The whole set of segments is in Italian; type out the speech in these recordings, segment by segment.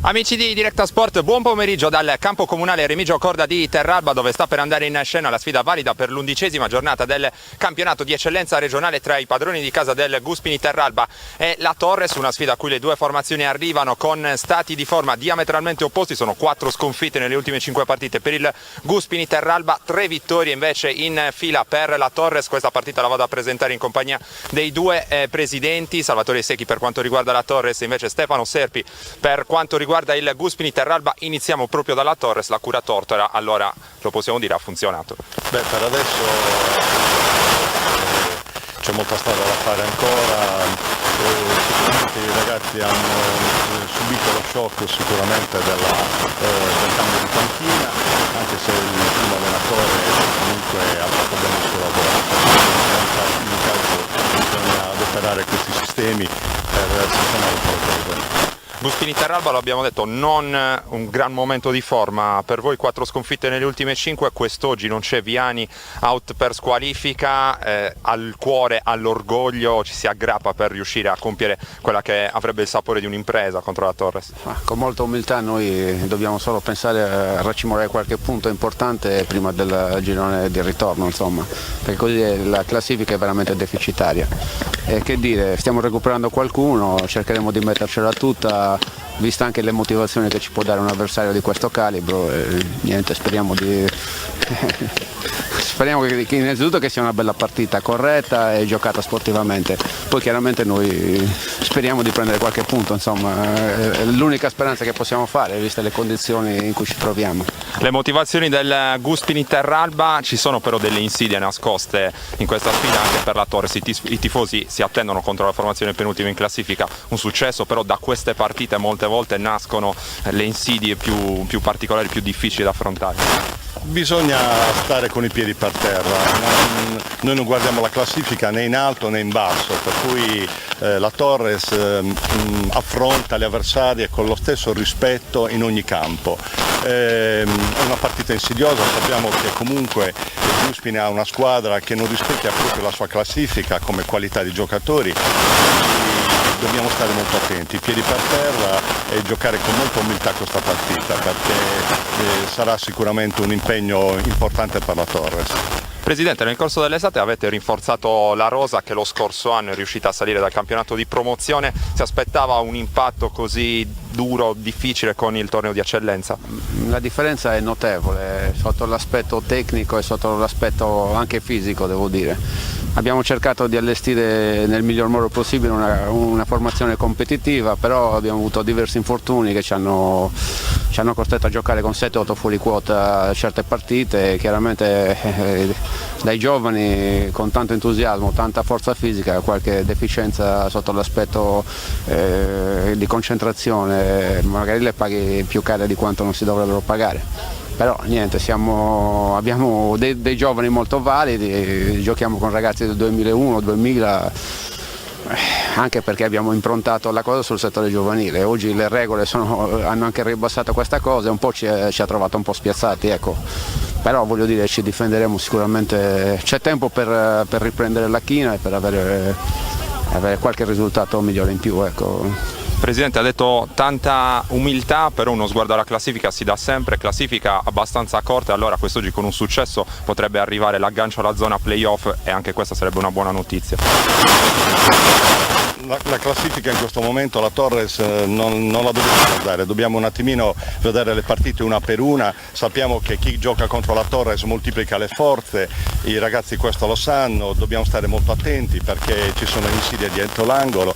Amici di Directa Sport, buon pomeriggio dal campo comunale Remigio Corda di Terralba, dove sta per andare in scena la sfida valida per l'11ª giornata del campionato di eccellenza regionale tra i padroni di casa del Guspini Terralba e la Torres, una sfida a cui le due formazioni arrivano con stati di forma diametralmente opposti. Sono 4 sconfitte nelle ultime 5 partite per il Guspini Terralba, 3 vittorie invece in fila per la Torres. Questa partita la vado a presentare in compagnia dei due presidenti, Salvatore Secchi per quanto riguarda la Torres e invece Stefano Serpi per quanto riguarda il Guspini Terralba. Iniziamo proprio dalla Torres, la cura tortora, allora lo possiamo dire ha funzionato? Beh, per adesso c'è molta strada da fare ancora, sicuramente i ragazzi hanno subito lo shock sicuramente del cambio di panchina, anche se il primo allenatore comunque ha fatto bene il suo lavoro. In calcio bisogna adoperare questi sistemi per sistemare un po' le cose. Guspini Terralba, lo abbiamo detto, non un gran momento di forma per voi, 4 sconfitte nelle ultime 5, quest'oggi non c'è Viani, out per squalifica, al cuore, all'orgoglio ci si aggrappa per riuscire a compiere quella che avrebbe il sapore di un'impresa contro la Torres. Con molta umiltà noi dobbiamo solo pensare a racimolare qualche punto importante prima del girone di ritorno, insomma, perché così la classifica è veramente deficitaria. E che dire, stiamo recuperando qualcuno, cercheremo di mettercela tutta, vista anche le motivazioni che ci può dare un avversario di questo calibro. Niente, speriamo che innanzitutto che sia una bella partita, corretta e giocata sportivamente, poi chiaramente noi speriamo di prendere qualche punto, insomma è l'unica speranza che possiamo fare viste le condizioni in cui ci troviamo. Le motivazioni del Guspini Terralba, ci sono però delle insidie nascoste in questa sfida anche per la Torres. I tifosi si attendono contro la formazione penultima in classifica un successo, però da queste partite molte volte nascono le insidie più particolari, più difficili da affrontare. Bisogna stare con i piedi per terra, noi non guardiamo la classifica né in alto né in basso, per cui la Torres affronta le avversarie con lo stesso rispetto in ogni campo. È una partita insidiosa, sappiamo che comunque il Guspini ha una squadra che non rispecchia proprio la sua classifica come qualità di giocatori. Dobbiamo stare molto attenti, piedi per terra e giocare con molta umiltà questa partita, perché sarà sicuramente un impegno importante per la Torres. Presidente, nel corso dell'estate avete rinforzato la rosa che lo scorso anno è riuscita a salire dal campionato di promozione. Si aspettava un impatto così duro, difficile con il torneo di eccellenza? La differenza è notevole sotto l'aspetto tecnico e sotto l'aspetto anche fisico, devo dire. Abbiamo cercato di allestire nel miglior modo possibile una formazione competitiva, però abbiamo avuto diversi infortuni che ci hanno costretto a giocare con 7-8 fuori quota certe partite. Chiaramente dai giovani con tanto entusiasmo, tanta forza fisica, qualche deficienza sotto l'aspetto di concentrazione, magari le paghi più care di quanto non si dovrebbero pagare. Però niente, abbiamo dei giovani molto validi, giochiamo con ragazzi del 2001, 2000, anche perché abbiamo improntato la cosa sul settore giovanile. Oggi le regole hanno anche ribassato questa cosa e un po' ci ha trovato un po' spiazzati, ecco. Però voglio dire, ci difenderemo sicuramente, c'è tempo per riprendere la china e per avere qualche risultato migliore in più, ecco. Presidente, ha detto tanta umiltà, però uno sguardo alla classifica si dà sempre, classifica abbastanza corta, allora quest'oggi con un successo potrebbe arrivare l'aggancio alla zona playoff e anche questa sarebbe una buona notizia. La classifica in questo momento la Torres non la dobbiamo guardare, dobbiamo un attimino vedere le partite una per una. Sappiamo che chi gioca contro la Torres moltiplica le forze, i ragazzi questo lo sanno, dobbiamo stare molto attenti perché ci sono insidie dietro l'angolo,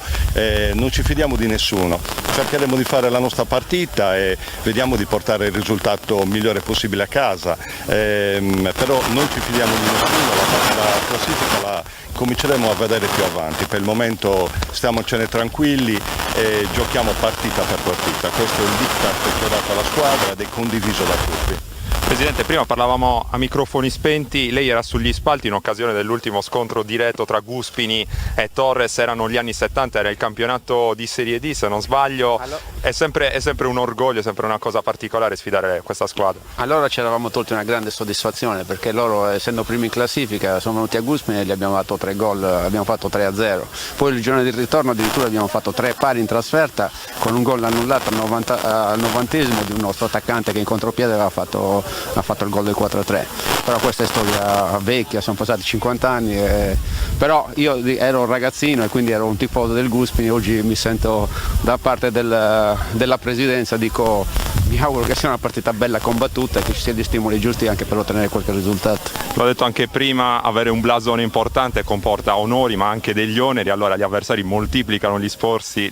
non ci fidiamo di nessuno, cercheremo di fare la nostra partita e vediamo di portare il risultato migliore possibile a casa, però non ci fidiamo di nessuno, la classifica la cominceremo a vedere più avanti. Per il momento stiamocene tranquilli e giochiamo partita per partita. Questo è il diktat che ho dato alla squadra ed è condiviso da tutti. Presidente, prima parlavamo a microfoni spenti, lei era sugli spalti in occasione dell'ultimo scontro diretto tra Guspini e Torres, erano gli anni 70, era il campionato di Serie D se non sbaglio, è sempre un orgoglio, è sempre una cosa particolare sfidare questa squadra. Allora ci eravamo tolti una grande soddisfazione perché loro, essendo primi in classifica, sono venuti a Guspini e gli abbiamo dato 3 gol, abbiamo fatto 3-0. Poi il giorno del ritorno addirittura abbiamo fatto 3 pari in trasferta con un gol annullato al 90esimo di un nostro attaccante che in contropiede ha fatto il gol del 4-3. Però questa è storia vecchia, sono passati 50 anni, però io ero un ragazzino e quindi ero un tifoso del Guspini, oggi mi sento da parte della presidenza, dico mi auguro che sia una partita bella combattuta e che ci siano gli stimoli giusti anche per ottenere qualche risultato. L'ho detto anche prima, avere un blasone importante comporta onori ma anche degli oneri, allora gli avversari moltiplicano gli sforzi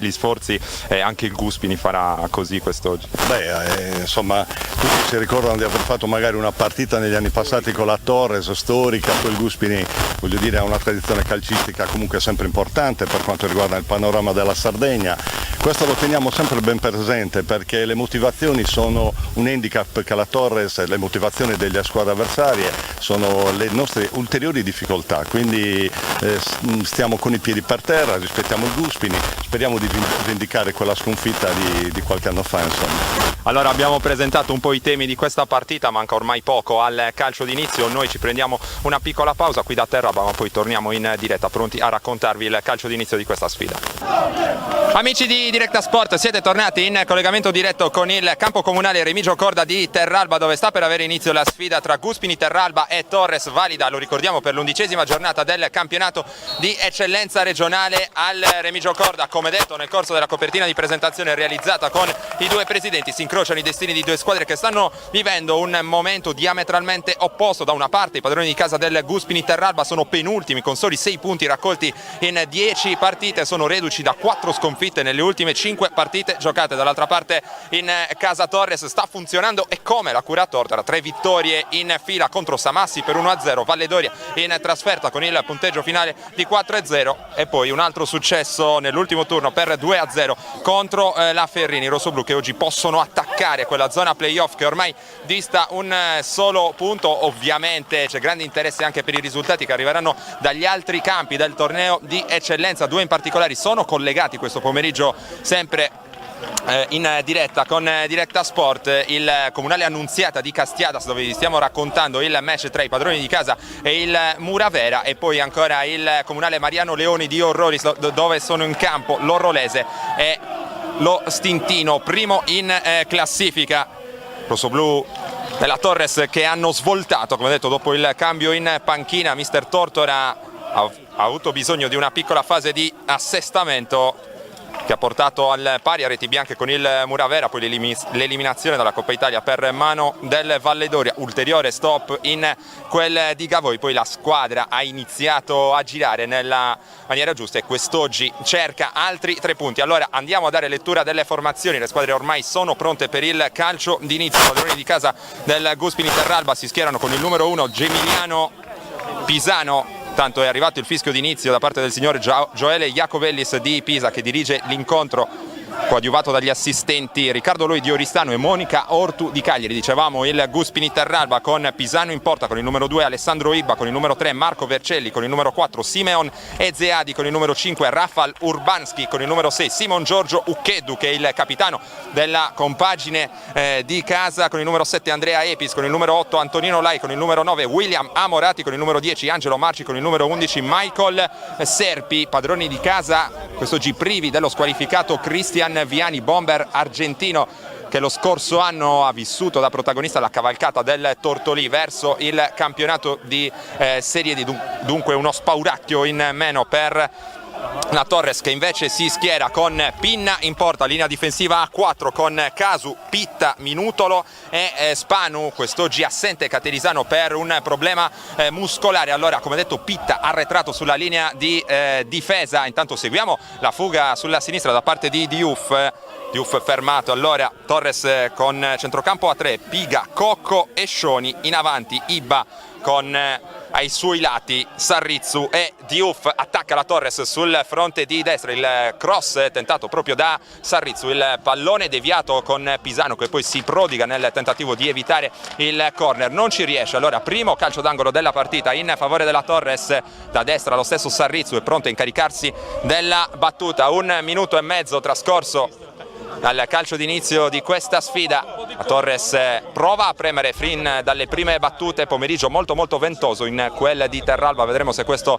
e anche il Guspini farà così quest'oggi. Insomma, tutti si ricordano di aver fatto magari una partita negli anni passati con la Torres, storica, poi il Guspini, voglio dire, ha una tradizione calcistica comunque sempre importante per quanto riguarda il panorama della Sardegna. Questo lo teniamo sempre ben presente perché le motivazioni sono un handicap che la Torres, le motivazioni delle squadre avversarie sono le nostre ulteriori difficoltà, quindi stiamo con i piedi per terra, rispettiamo il Guspini, speriamo di vendicare quella sconfitta di qualche anno fa, insomma. Allora abbiamo presentato un po' i temi di questa partita, manca ormai poco al calcio d'inizio, noi ci prendiamo una piccola pausa qui da Terralba ma poi torniamo in diretta pronti a raccontarvi il calcio d'inizio di questa sfida. Amici di Directa Sport, siete tornati in collegamento diretto con il campo comunale Remigio Corda di Terralba dove sta per avere inizio la sfida tra Guspini Terralba e Torres, valida, lo ricordiamo, per l'11ª giornata del campionato di eccellenza regionale al Remigio Corda. Come detto nel corso della copertina di presentazione realizzata con i due presidenti si incrociano i destini di due squadre che stanno vivendo un momento diametralmente opposto. Da una parte i padroni di casa del Guspini Terralba sono penultimi con soli 6 punti raccolti in 10 partite, sono reduci da 4 sconfitte nelle ultime 5 partite giocate. Dall'altra parte in casa Torres sta funzionando e come la cura Tortora, 3 vittorie in fila contro Samassi per 1-0, Valledoria in trasferta con il punteggio finale di 4-0 e poi un altro successo nell'ultimo turno per 2-0 contro la Ferrini. I rossoblù che oggi possono attaccare quella zona playoff che ormai dista un solo punto. Ovviamente c'è grande interesse anche per i risultati che arriveranno dagli altri campi del torneo di eccellenza, 2 in particolare sono collegati questo pomeriggio sempre in diretta con Directa Sport, il comunale Annunziata di Castiadas dove vi stiamo raccontando il match tra i padroni di casa e il Muravera, e poi ancora il comunale Mariano Leoni di Orrolis dove sono in campo l'Orrolese e lo Stintino, primo in classifica. Rossoblù della Torres che hanno svoltato, come detto, dopo il cambio in panchina. Mister Tortora ha avuto bisogno di una piccola fase di assestamento che ha portato al pari a reti bianche con il Muravera, poi l'eliminazione dalla Coppa Italia per mano del Valledoria, ulteriore stop in quel di Gavoi, poi la squadra ha iniziato a girare nella maniera giusta e quest'oggi cerca altri 3 punti. Allora andiamo a dare lettura delle formazioni, le squadre ormai sono pronte per il calcio d'inizio. I padroni di casa del Guspini Terralba si schierano con il numero 1 Gemiliano Pisano. Tanto è arrivato il fischio d'inizio da parte del signor Gioele Iacovellis di Pisa che dirige l'incontro, coadiuvato dagli assistenti Riccardo Loi di Oristano e Monica Ortu di Cagliari. Dicevamo il Guspini Terralba con Pisano in porta, con il numero 2 Alessandro Ibba, con il numero 3 Marco Vercelli, con il numero 4 Simeon Ezeadi, con il numero 5 Rafal Urbanski, con il numero 6 Simon Giorgio Uccheddu che è il capitano della compagine di casa, con il numero 7 Andrea Epis, con il numero 8 Antonino Lai, con il numero 9 William Amorati, con il numero 10 Angelo Marci, con il numero 11 Michael Serpi. Padroni di casa quest'oggi privi dello squalificato Cristian Viani, bomber argentino che lo scorso anno ha vissuto da protagonista la cavalcata del Tortolì verso il campionato di Serie D, dunque uno spauracchio in meno per la Torres che invece si schiera con Pinna in porta, linea difensiva a 4 con Casu, Pitta, Minutolo e Spanu, quest'oggi assente Caterisano per un problema muscolare. Allora, come detto, Pitta arretrato sulla linea di difesa. Intanto seguiamo la fuga sulla sinistra da parte di Diouf fermato. Allora Torres con centrocampo a 3, Piga, Cocco e Scioni, in avanti Ibba con ai suoi lati Sarrizzu e Diouf. Attacca la Torres sul fronte di destra, il cross tentato proprio da Sarrizzu, il pallone deviato con Pisano che poi si prodiga nel tentativo di evitare il corner, non ci riesce. Allora primo calcio d'angolo della partita in favore della Torres, da destra lo stesso Sarrizzu è pronto a incaricarsi della battuta. 1 minuto e mezzo trascorso dal calcio d'inizio di questa sfida. La Torres prova a premere fin dalle prime battute, pomeriggio molto ventoso in quel di Terralba, vedremo se questo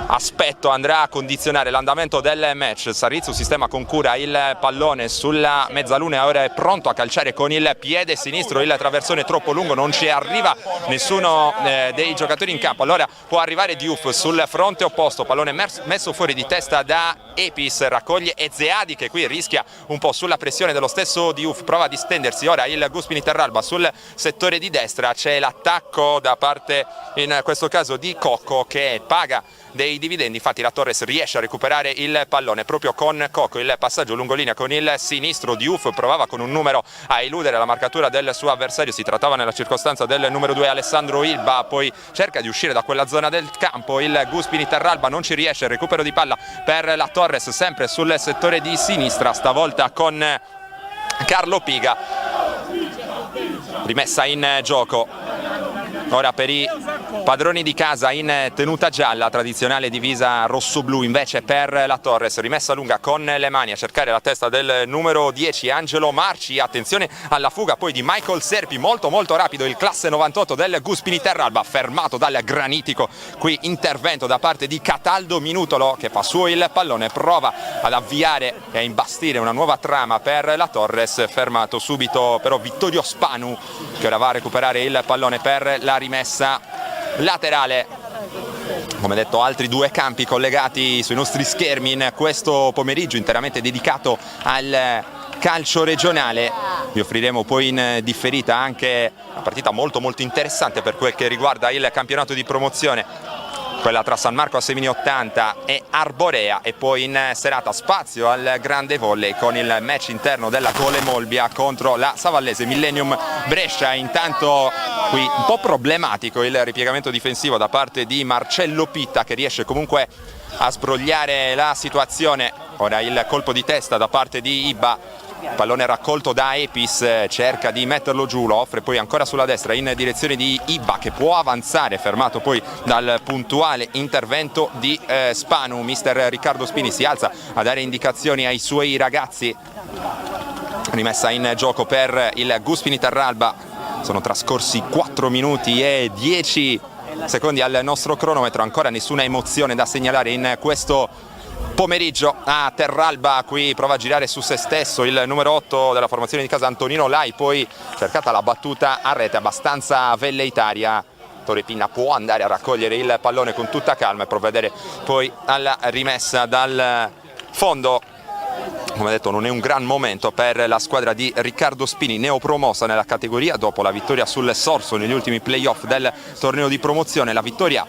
aspetto andrà a condizionare l'andamento del match. Sarrizzu sistema con cura il pallone sulla mezzaluna, ora è pronto a calciare con il piede sinistro, il traversone troppo lungo, non ci arriva nessuno dei giocatori in campo, allora può arrivare Diouf sul fronte opposto, pallone messo fuori di testa da Epis, raccoglie Ezeadi che qui rischia un po' sulla pressione dello stesso Diouf, prova a distendersi ora il Guspini Terralba sul settore di destra, c'è l'attacco da parte in questo caso di Cocco che paga dei dividendi, infatti la Torres riesce a recuperare il pallone proprio con Cocco, il passaggio lungolinea con il sinistro, Diouf provava con un numero a eludere la marcatura del suo avversario, si trattava nella circostanza del numero 2 Alessandro Ilba, poi cerca di uscire da quella zona del campo, il Guspini Terralba non ci riesce, recupero di palla per la Torres sempre sul settore di sinistra, stavolta con Carlo Piga, rimessa in gioco ora per i padroni di casa in tenuta gialla, tradizionale divisa rosso-blu invece per la Torres, rimessa lunga con le mani a cercare la testa del numero 10 Angelo Marci, attenzione alla fuga poi di Michael Serpi, molto rapido il classe 98 del Guspini Terralba, fermato dal granitico qui intervento da parte di Cataldo Minutolo che fa suo il pallone, prova ad avviare e a imbastire una nuova trama per la Torres, fermato subito però Vittorio Spanu che ora va a recuperare il pallone per la rimessa laterale. Come detto, altri due campi collegati sui nostri schermi in questo pomeriggio interamente dedicato al calcio regionale. Vi offriremo poi in differita anche una partita molto interessante per quel che riguarda il campionato di promozione, quella tra San Marco a Semini 80 e Arborea, e poi in serata spazio al grande volley con il match interno della Cole Molbia contro la Savallese Millennium Brescia. Intanto qui un po' problematico il ripiegamento difensivo da parte di Marcello Pitta che riesce comunque a sbrogliare la situazione. Ora il colpo di testa da parte di Ibba, pallone raccolto da Epis, cerca di metterlo giù, lo offre poi ancora sulla destra in direzione di Ibba che può avanzare, fermato poi dal puntuale intervento di Spanu. Mister Riccardo Spini si alza a dare indicazioni ai suoi ragazzi, rimessa in gioco per il Guspini Terralba, sono trascorsi 4 minuti e 10 secondi al nostro cronometro, ancora nessuna emozione da segnalare in questo pomeriggio a Terralba. Qui prova a girare su se stesso il numero 8 della formazione di casa Antonino Lai, poi cercata la battuta a rete abbastanza velleitaria. Torre Pinna può andare a raccogliere il pallone con tutta calma e provvedere poi alla rimessa dal fondo. Come detto, non è un gran momento per la squadra di Riccardo Spini, neopromossa nella categoria dopo la vittoria sul Sorso negli ultimi playoff del torneo di promozione. La vittoria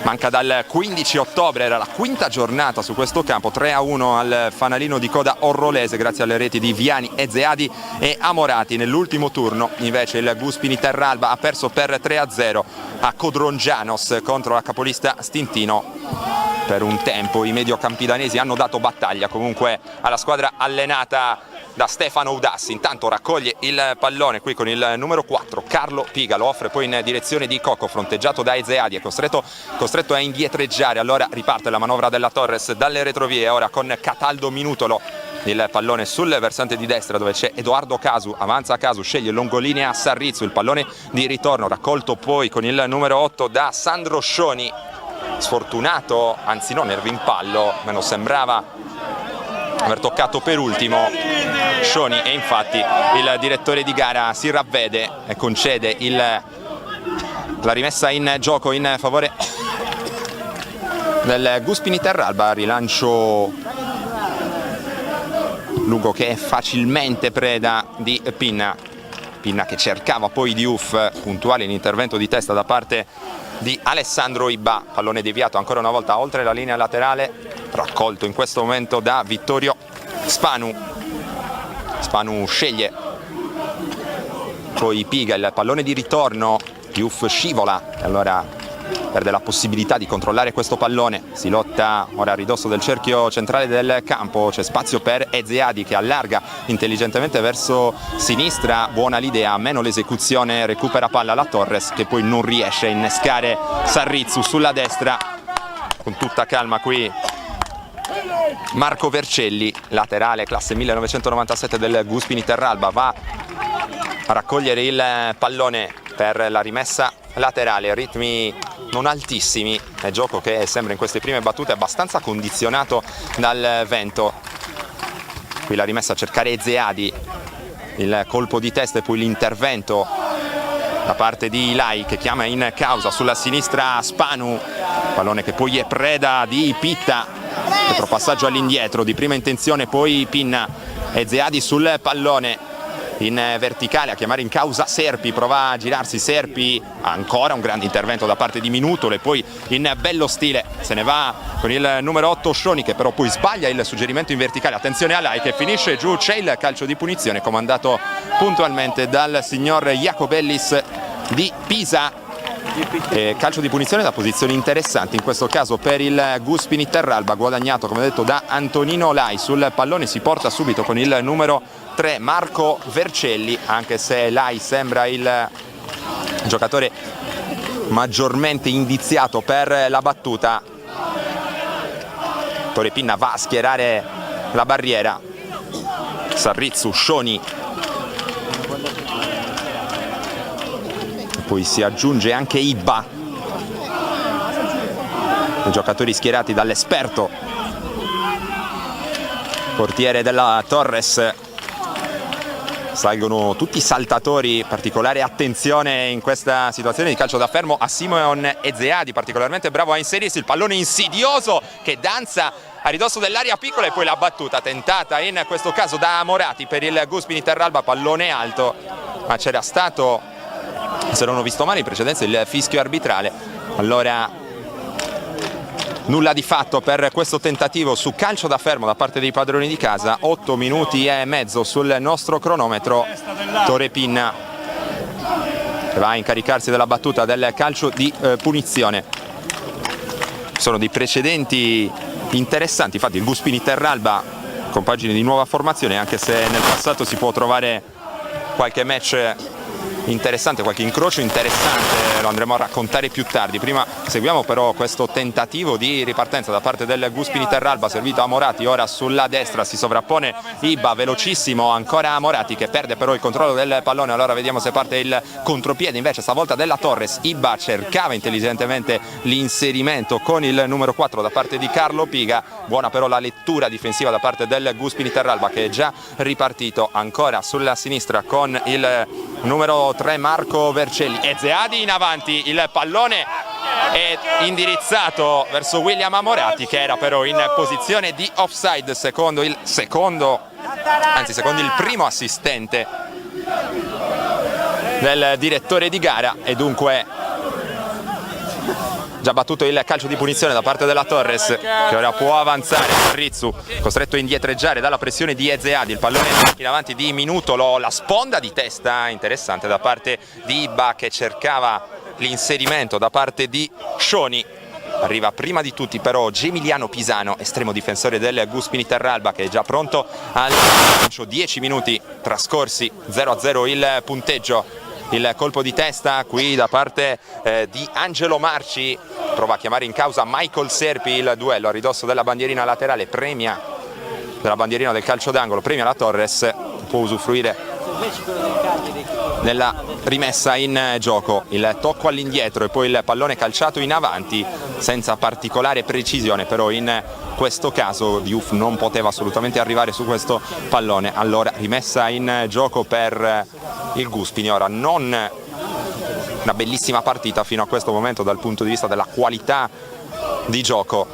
manca dal 15 ottobre, era la quinta giornata su questo campo, 3-1 al fanalino di coda orrolese grazie alle reti di Viani, Ezeadi e Amorati. Nell'ultimo turno invece il Guspini Terralba ha perso per 3-0 a Codrongianos contro la capolista Stintino. Per un tempo i mediocampidanesi hanno dato battaglia comunque alla squadra allenata da Stefano Udassi. Intanto raccoglie il pallone qui con il numero 4 Carlo Piga, lo offre poi in direzione di Cocco, fronteggiato da Ezeadi, è costretto a indietreggiare, allora riparte la manovra della Torres dalle retrovie, ora con Cataldo Minutolo. Il pallone sul versante di destra dove c'è Edoardo Casu, avanza Casu, sceglie lungolinea a Sarrizzu, il pallone di ritorno raccolto poi con il numero 8 da Sandro Scioni, sfortunato, anzi no, nervo in pallo, me lo sembrava aver toccato per ultimo Scioni, e infatti il direttore di gara si ravvede e concede la rimessa in gioco in favore del Guspini Terralba. Rilancio lungo che è facilmente preda di Pinna che cercava poi Diouf, puntuale in intervento di testa da parte di Alessandro Ibba, pallone deviato ancora una volta oltre la linea laterale, raccolto in questo momento da Vittorio Spanu. Spanu sceglie poi Piga, il pallone di ritorno Diouf scivola e allora perde la possibilità di controllare questo pallone. Si lotta ora a ridosso del cerchio centrale del campo, c'è spazio per Ezzeadi che allarga intelligentemente verso sinistra, buona l'idea, meno l'esecuzione, recupera palla la Torres che poi non riesce a innescare Sarrizzu sulla destra. Con tutta calma qui Marco Vercelli, laterale classe 1997 del Guspini Terralba, va a raccogliere il pallone per la rimessa laterale, ritmi non altissimi, è gioco che sembra in queste prime battute abbastanza condizionato dal vento. Qui la rimessa a cercare Ezzeadi, il colpo di testa e poi l'intervento da parte di Ilai che chiama in causa sulla sinistra Spanu, pallone che poi è preda di Pitta, retropassaggio all'indietro di prima intenzione, poi Pinna, Ezzeadi sul pallone in verticale a chiamare in causa Serpi, prova a girarsi Serpi, ancora un grande intervento da parte di Minutolo e poi in bello stile se ne va con il numero 8 Scioni che però poi sbaglia il suggerimento in verticale. Attenzione a Lai che finisce giù, c'è il calcio di punizione comandato puntualmente dal signor Jacobellis di Pisa. Calcio di punizione da posizioni interessanti in questo caso per il Guspini Terralba, guadagnato come detto da Antonino Lai. Sul pallone si porta subito con il numero 3 Marco Vercelli, anche se Lai sembra il giocatore maggiormente indiziato per la battuta. Torre Pinna va a schierare la barriera, Sarrizzu, Scioni, poi si aggiunge anche Ibba, i giocatori schierati dall'esperto portiere della Torres. Salgono tutti i saltatori, particolare attenzione in questa situazione di calcio da fermo a Simon Ezzeadi, particolarmente bravo a inserirsi, il pallone insidioso che danza a ridosso dell'area piccola e poi la battuta tentata in questo caso da Morati per il Guspini Terralba, pallone alto, ma c'era stato, se non ho visto male in precedenza, il fischio arbitrale. Allora nulla di fatto per questo tentativo su calcio da fermo da parte dei padroni di casa. 8 minuti e mezzo sul nostro cronometro. Torre Pinna che va a incaricarsi della battuta del calcio di punizione. Sono dei precedenti interessanti, infatti il Guspini Terralba compagine di nuova formazione, anche se nel passato si può trovare qualche match interessante, qualche incrocio interessante, lo andremo a raccontare più tardi. Prima seguiamo però questo tentativo di ripartenza da parte del Guspini Terralba, servito a Morati, ora sulla destra si sovrappone Ibba, velocissimo ancora Morati che perde però il controllo del pallone. Allora vediamo se parte il contropiede invece stavolta della Torres. Ibba cercava intelligentemente l'inserimento con il numero 4 da parte di Carlo Piga, buona però la lettura difensiva da parte del Guspini Terralba che è già ripartito ancora sulla sinistra con il numero 3 Marco Vercelli. Ezzeadi in avanti, il pallone è indirizzato verso William Amorati che era però in posizione di offside secondo il primo assistente del direttore di gara, e dunque già battuto il calcio di punizione da parte della Torres che ora può avanzare. Sarrizzu costretto a indietreggiare dalla pressione di Ezzeadi, il pallone in avanti di Minutolo, la sponda di testa interessante da parte di Ibba che cercava l'inserimento da parte di Scioni. Arriva prima di tutti però Gemiliano Pisano, estremo difensore del Guspini Terralba, che è già pronto al lancio. 10 minuti trascorsi, 0-0 il punteggio. Il colpo di testa qui da parte di Angelo Marci, prova a chiamare in causa Michael Serpi, il duello a ridosso della bandierina laterale, premia della bandierina del calcio d'angolo, premia la Torres, può usufruire nella rimessa in gioco. Il tocco all'indietro e poi il pallone calciato in avanti senza particolare precisione, però in questo caso Diouf non poteva assolutamente arrivare su questo pallone. Allora rimessa in gioco per il Guspini, ora non una bellissima partita fino a questo momento dal punto di vista della qualità di gioco.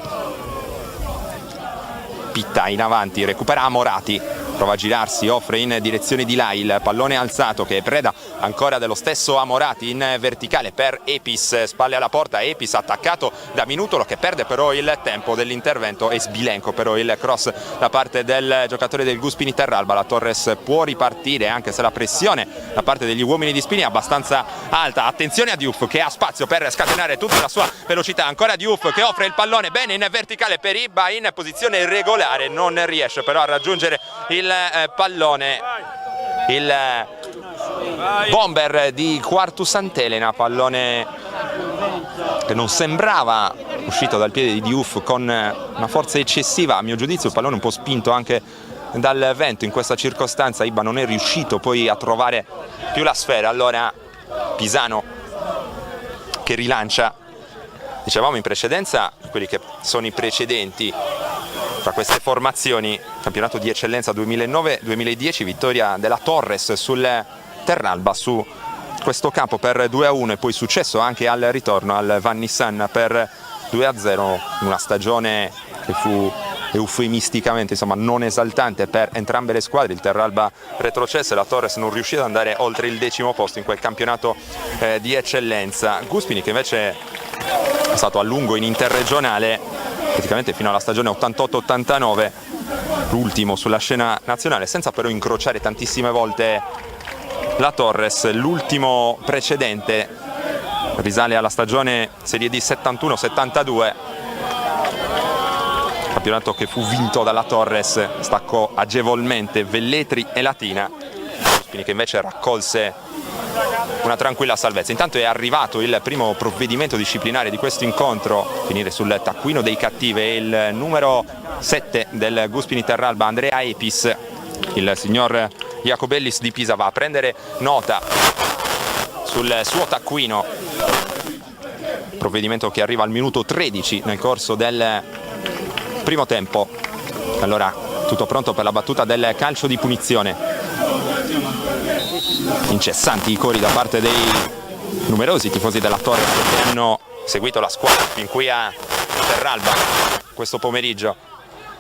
Pitta in avanti, recupera Morati, prova a girarsi, offre in direzione di Lai, il pallone alzato che è preda ancora dello stesso Amorati in verticale per Epis, spalle alla porta, Epis attaccato da Minutolo che perde però il tempo dell'intervento e sbilenco però il cross da parte del giocatore del Guspini Terralba. La Torres può ripartire anche se la pressione da parte degli uomini di Spini è abbastanza alta. Attenzione a Diouf che ha spazio per scatenare tutta la sua velocità, ancora Diouf che offre il pallone bene in verticale per Ibba in posizione regolare, non riesce però a raggiungere il pallone il bomber di Quartus Sant'Elena, pallone che non sembrava uscito dal piede di Diouf con una forza eccessiva, a mio giudizio il pallone un po' spinto anche dal vento in questa circostanza. Ibba non è riuscito poi a trovare più la sfera, allora Pisano che rilancia. Dicevamo in precedenza quelli che sono i precedenti tra queste formazioni, campionato di eccellenza 2009-2010, vittoria della Torres sul Terralba su questo campo per 2-1 e poi successo anche al ritorno al Van Nissan per 2-0, una stagione che fu eufemisticamente non esaltante per entrambe le squadre. Il Terralba retrocesse, la Torres non riuscì ad andare oltre il 10° posto in quel campionato di eccellenza. Guspini che invece è stato a lungo in interregionale, praticamente fino alla stagione 88-89, l'ultimo sulla scena nazionale, senza però incrociare tantissime volte la Torres. L'ultimo precedente risale alla stagione Serie D 71-72, campionato che fu vinto dalla Torres, staccò agevolmente Velletri e Latina, Guspini che invece raccolse una tranquilla salvezza. Intanto è arrivato il primo provvedimento disciplinare di questo incontro, finire sul taccuino dei cattive, il numero 7 del Guspini Terralba, Andrea Epis. Il signor Jacobellis di Pisa va a prendere nota sul suo taccuino, provvedimento che arriva al minuto 13 nel corso del primo tempo. Allora tutto pronto per la battuta del calcio di punizione. Incessanti i cori da parte dei numerosi tifosi della Torres che hanno seguito la squadra fin qui a Terralba questo pomeriggio.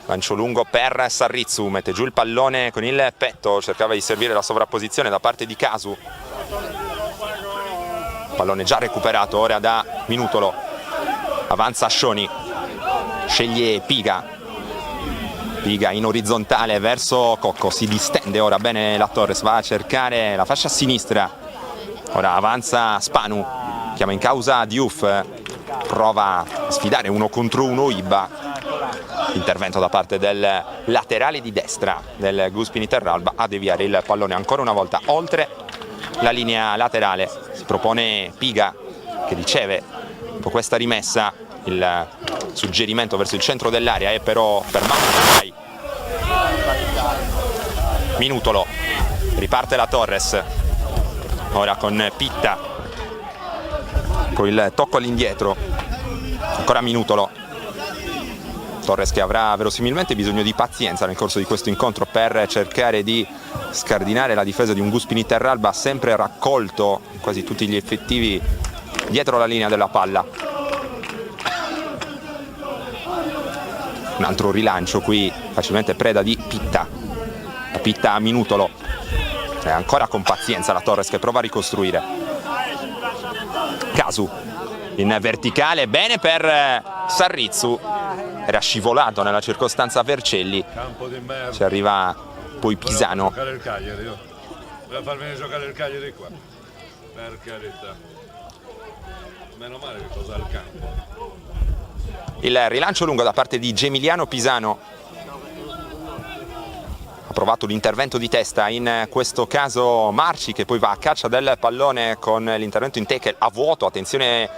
Lancio lungo per Sarrizzu, mette giù il pallone con il petto, cercava di servire la sovrapposizione da parte di Casu. Pallone già recuperato ora da Minutolo, avanza Scioni, sceglie Piga in orizzontale verso Cocco, si distende ora bene la Torres, va a cercare la fascia sinistra, ora avanza Spanu, chiama in causa Diouf, prova a sfidare 1 contro 1 Ibba, intervento da parte del laterale di destra del Guspini Terralba a deviare il pallone ancora una volta oltre la linea laterale. Si propone Piga che riceve dopo questa rimessa, il suggerimento verso il centro dell'area è però fermato. Minutolo, riparte la Torres, ora con Pitta, con il tocco all'indietro, ancora Minutolo. Torres che avrà verosimilmente bisogno di pazienza nel corso di questo incontro per cercare di scardinare la difesa di un Guspini Terralba sempre raccolto quasi tutti gli effettivi dietro la linea della palla. Un altro rilancio qui facilmente preda di Pitta, la Pitta a Minutolo, e ancora con pazienza la Torres che prova a ricostruire. Casu in verticale, bene per Sarrizzu, era scivolato nella circostanza Vercelli, ci arriva poi Pisano. Doveva far venire a giocare il Cagliari qua, per carità, meno male che cosa al campo. Il rilancio lungo da parte di Gemiliano Pisano, ha provato l'intervento di testa, in questo caso Marci che poi va a caccia del pallone con l'intervento in tackle a vuoto. Attenzione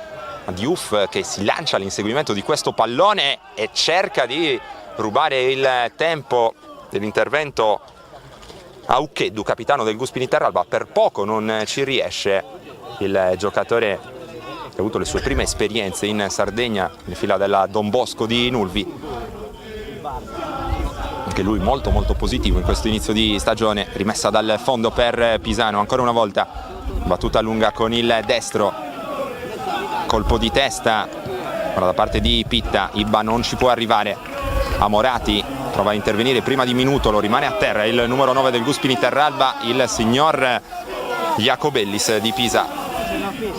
a Diouf che si lancia all'inseguimento di questo pallone e cerca di rubare il tempo dell'intervento a Uccheddu, capitano del Guspini Terralba. Per poco non ci riesce il giocatore che ha avuto le sue prime esperienze in Sardegna, in fila della Don Bosco di Nulvi. Anche lui molto positivo in questo inizio di stagione. Rimessa dal fondo per Pisano, ancora una volta battuta lunga con il destro, colpo di testa ora da parte di Pitta. Ibba non ci può arrivare, Amorati prova a intervenire prima di Minutolo, rimane a terra il numero 9 del Guspini Terralba, il signor Jacobellis di Pisa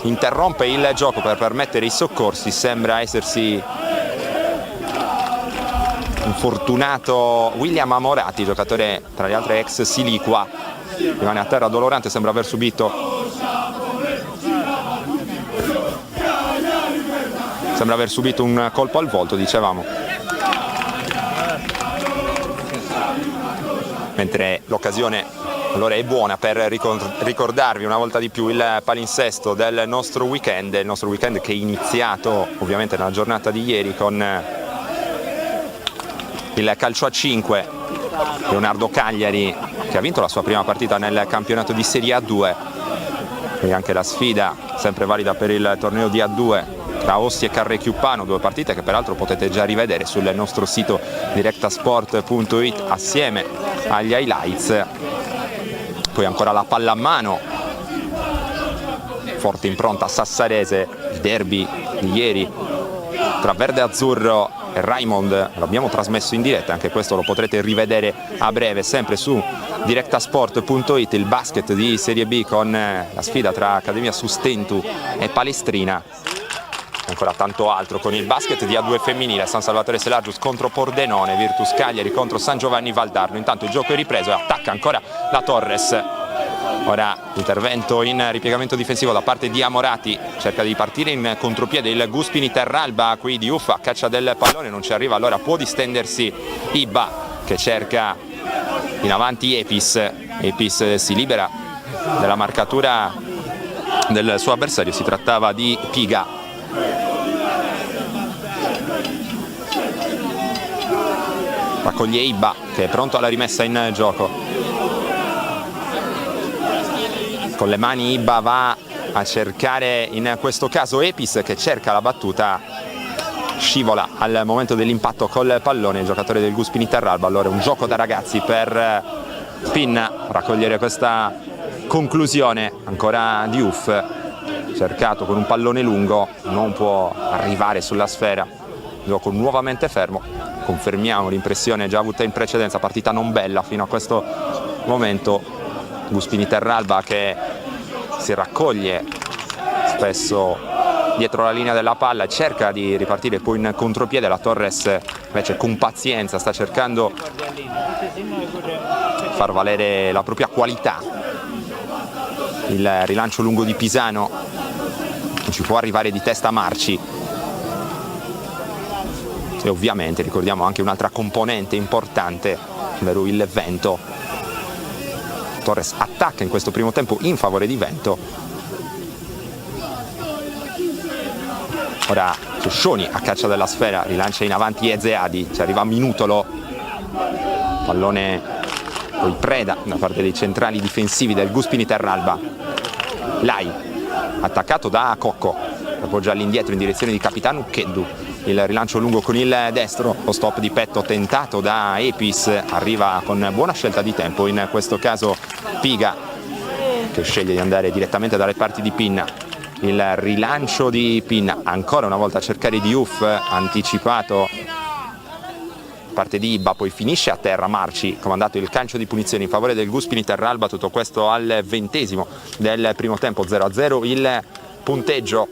interrompe il gioco per permettere i soccorsi. Sembra essersi infortunato William Amorati, giocatore tra gli altri ex Siliqua, rimane a terra dolorante, sembra aver subito un colpo al volto, dicevamo. Mentre l'occasione allora è buona per ricordarvi una volta di più il palinsesto del nostro weekend, il nostro weekend che è iniziato ovviamente nella giornata di ieri con il calcio a 5, Leonardo Cagliari che ha vinto la sua prima partita nel campionato di Serie A2, e anche la sfida sempre valida per il torneo di A2 tra Ostia e Carrechiuppano, 2 partite che peraltro potete già rivedere sul nostro sito directasport.it assieme agli highlights. Poi ancora la pallamano, forte impronta sassarese, il derby di ieri tra Verde Azzurro e Raimond, l'abbiamo trasmesso in diretta, anche questo lo potrete rivedere a breve sempre su directasport.it. Il basket di Serie B con la sfida tra Accademia Sustentu e Palestrina, ancora tanto altro con il basket di A2 femminile, San Salvatore Selargius contro Pordenone, Virtus Cagliari contro San Giovanni Valdarno. Intanto il gioco è ripreso e attacca ancora la Torres. Ora intervento in ripiegamento difensivo da parte di Amorati, cerca di partire in contropiede il Guspini Terralba, qui Diouf a caccia del pallone, non ci arriva, allora può distendersi Ibba che cerca in avanti Epis si libera della marcatura del suo avversario, si trattava di Piga. Raccoglie Ibba che è pronto alla rimessa in gioco. Con le mani Ibba va a cercare in questo caso Epis che cerca la battuta, scivola al momento dell'impatto col pallone il giocatore del Guspini Terralba. Allora un gioco da ragazzi per Pinna raccogliere questa conclusione. Ancora Diouf cercato con un pallone lungo, non può arrivare sulla sfera, gioco nuovamente fermo. Confermiamo l'impressione già avuta in precedenza, partita non bella fino a questo momento. Guspini Terralba che si raccoglie spesso dietro la linea della palla, cerca di ripartire poi in contropiede. La Torres invece con pazienza sta cercando di far valere la propria qualità. Il rilancio lungo di Pisano, non ci può arrivare di testa Marci. E ovviamente ricordiamo anche un'altra componente importante, ovvero il vento. Torres attacca in questo primo tempo in favore di Vento. Ora Cescioni a caccia della sfera, rilancia in avanti Ezeadi, ci arriva Minutolo, pallone poi preda da parte dei centrali difensivi del Guspini Terralba. Lai attaccato da Cocco, appoggia all'indietro in direzione di Capitano Cheddu. Il rilancio lungo con il destro, lo stop di petto tentato da Epis, arriva con buona scelta di tempo, in questo caso Piga che sceglie di andare direttamente dalle parti di Pinna. Il rilancio di Pinna, ancora una volta a cercare Diouf, anticipato da parte di Ibba, poi finisce a terra Marci, comandato il calcio di punizione in favore del Guspini Terralba. Tutto questo al 20° del primo tempo, 0-0 il punteggio.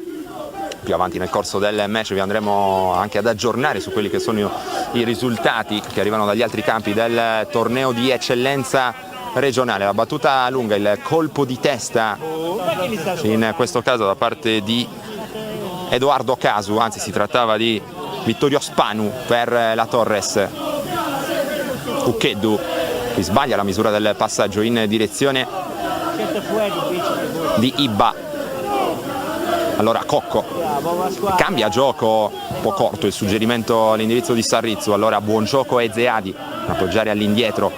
Più avanti nel corso del match vi andremo anche ad aggiornare su quelli che sono i risultati che arrivano dagli altri campi del torneo di eccellenza regionale. La battuta lunga, il colpo di testa in questo caso da parte di Edoardo Casu, anzi si trattava di Vittorio Spanu per la Torres. Ucheddu qui sbaglia la misura del passaggio in direzione di Ibba. Allora Cocco cambia gioco, un po' corto il suggerimento all'indirizzo di Sarrizzu. Allora buon gioco Ezeadi, appoggiare all'indietro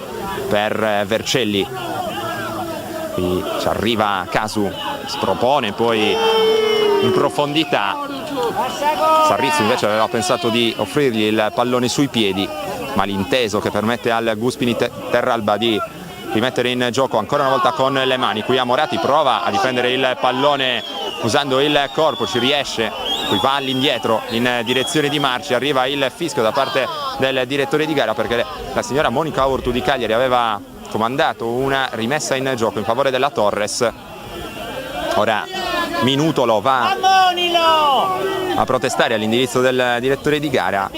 per Vercelli. Qui ci arriva Casu, spropone poi in profondità. Sarrizzu invece aveva pensato di offrirgli il pallone sui piedi, malinteso che permette al Guspini Terralba di rimettere in gioco ancora una volta con le mani. Qui Amorati prova a difendere il pallone usando il corpo, ci riesce, poi va all'indietro in direzione di Marci, arriva il fischio da parte del direttore di gara, perché la signora Monica Ortu di Cagliari aveva comandato una rimessa in gioco in favore della Torres. Ora Minutolo va a protestare all'indirizzo del direttore di gara.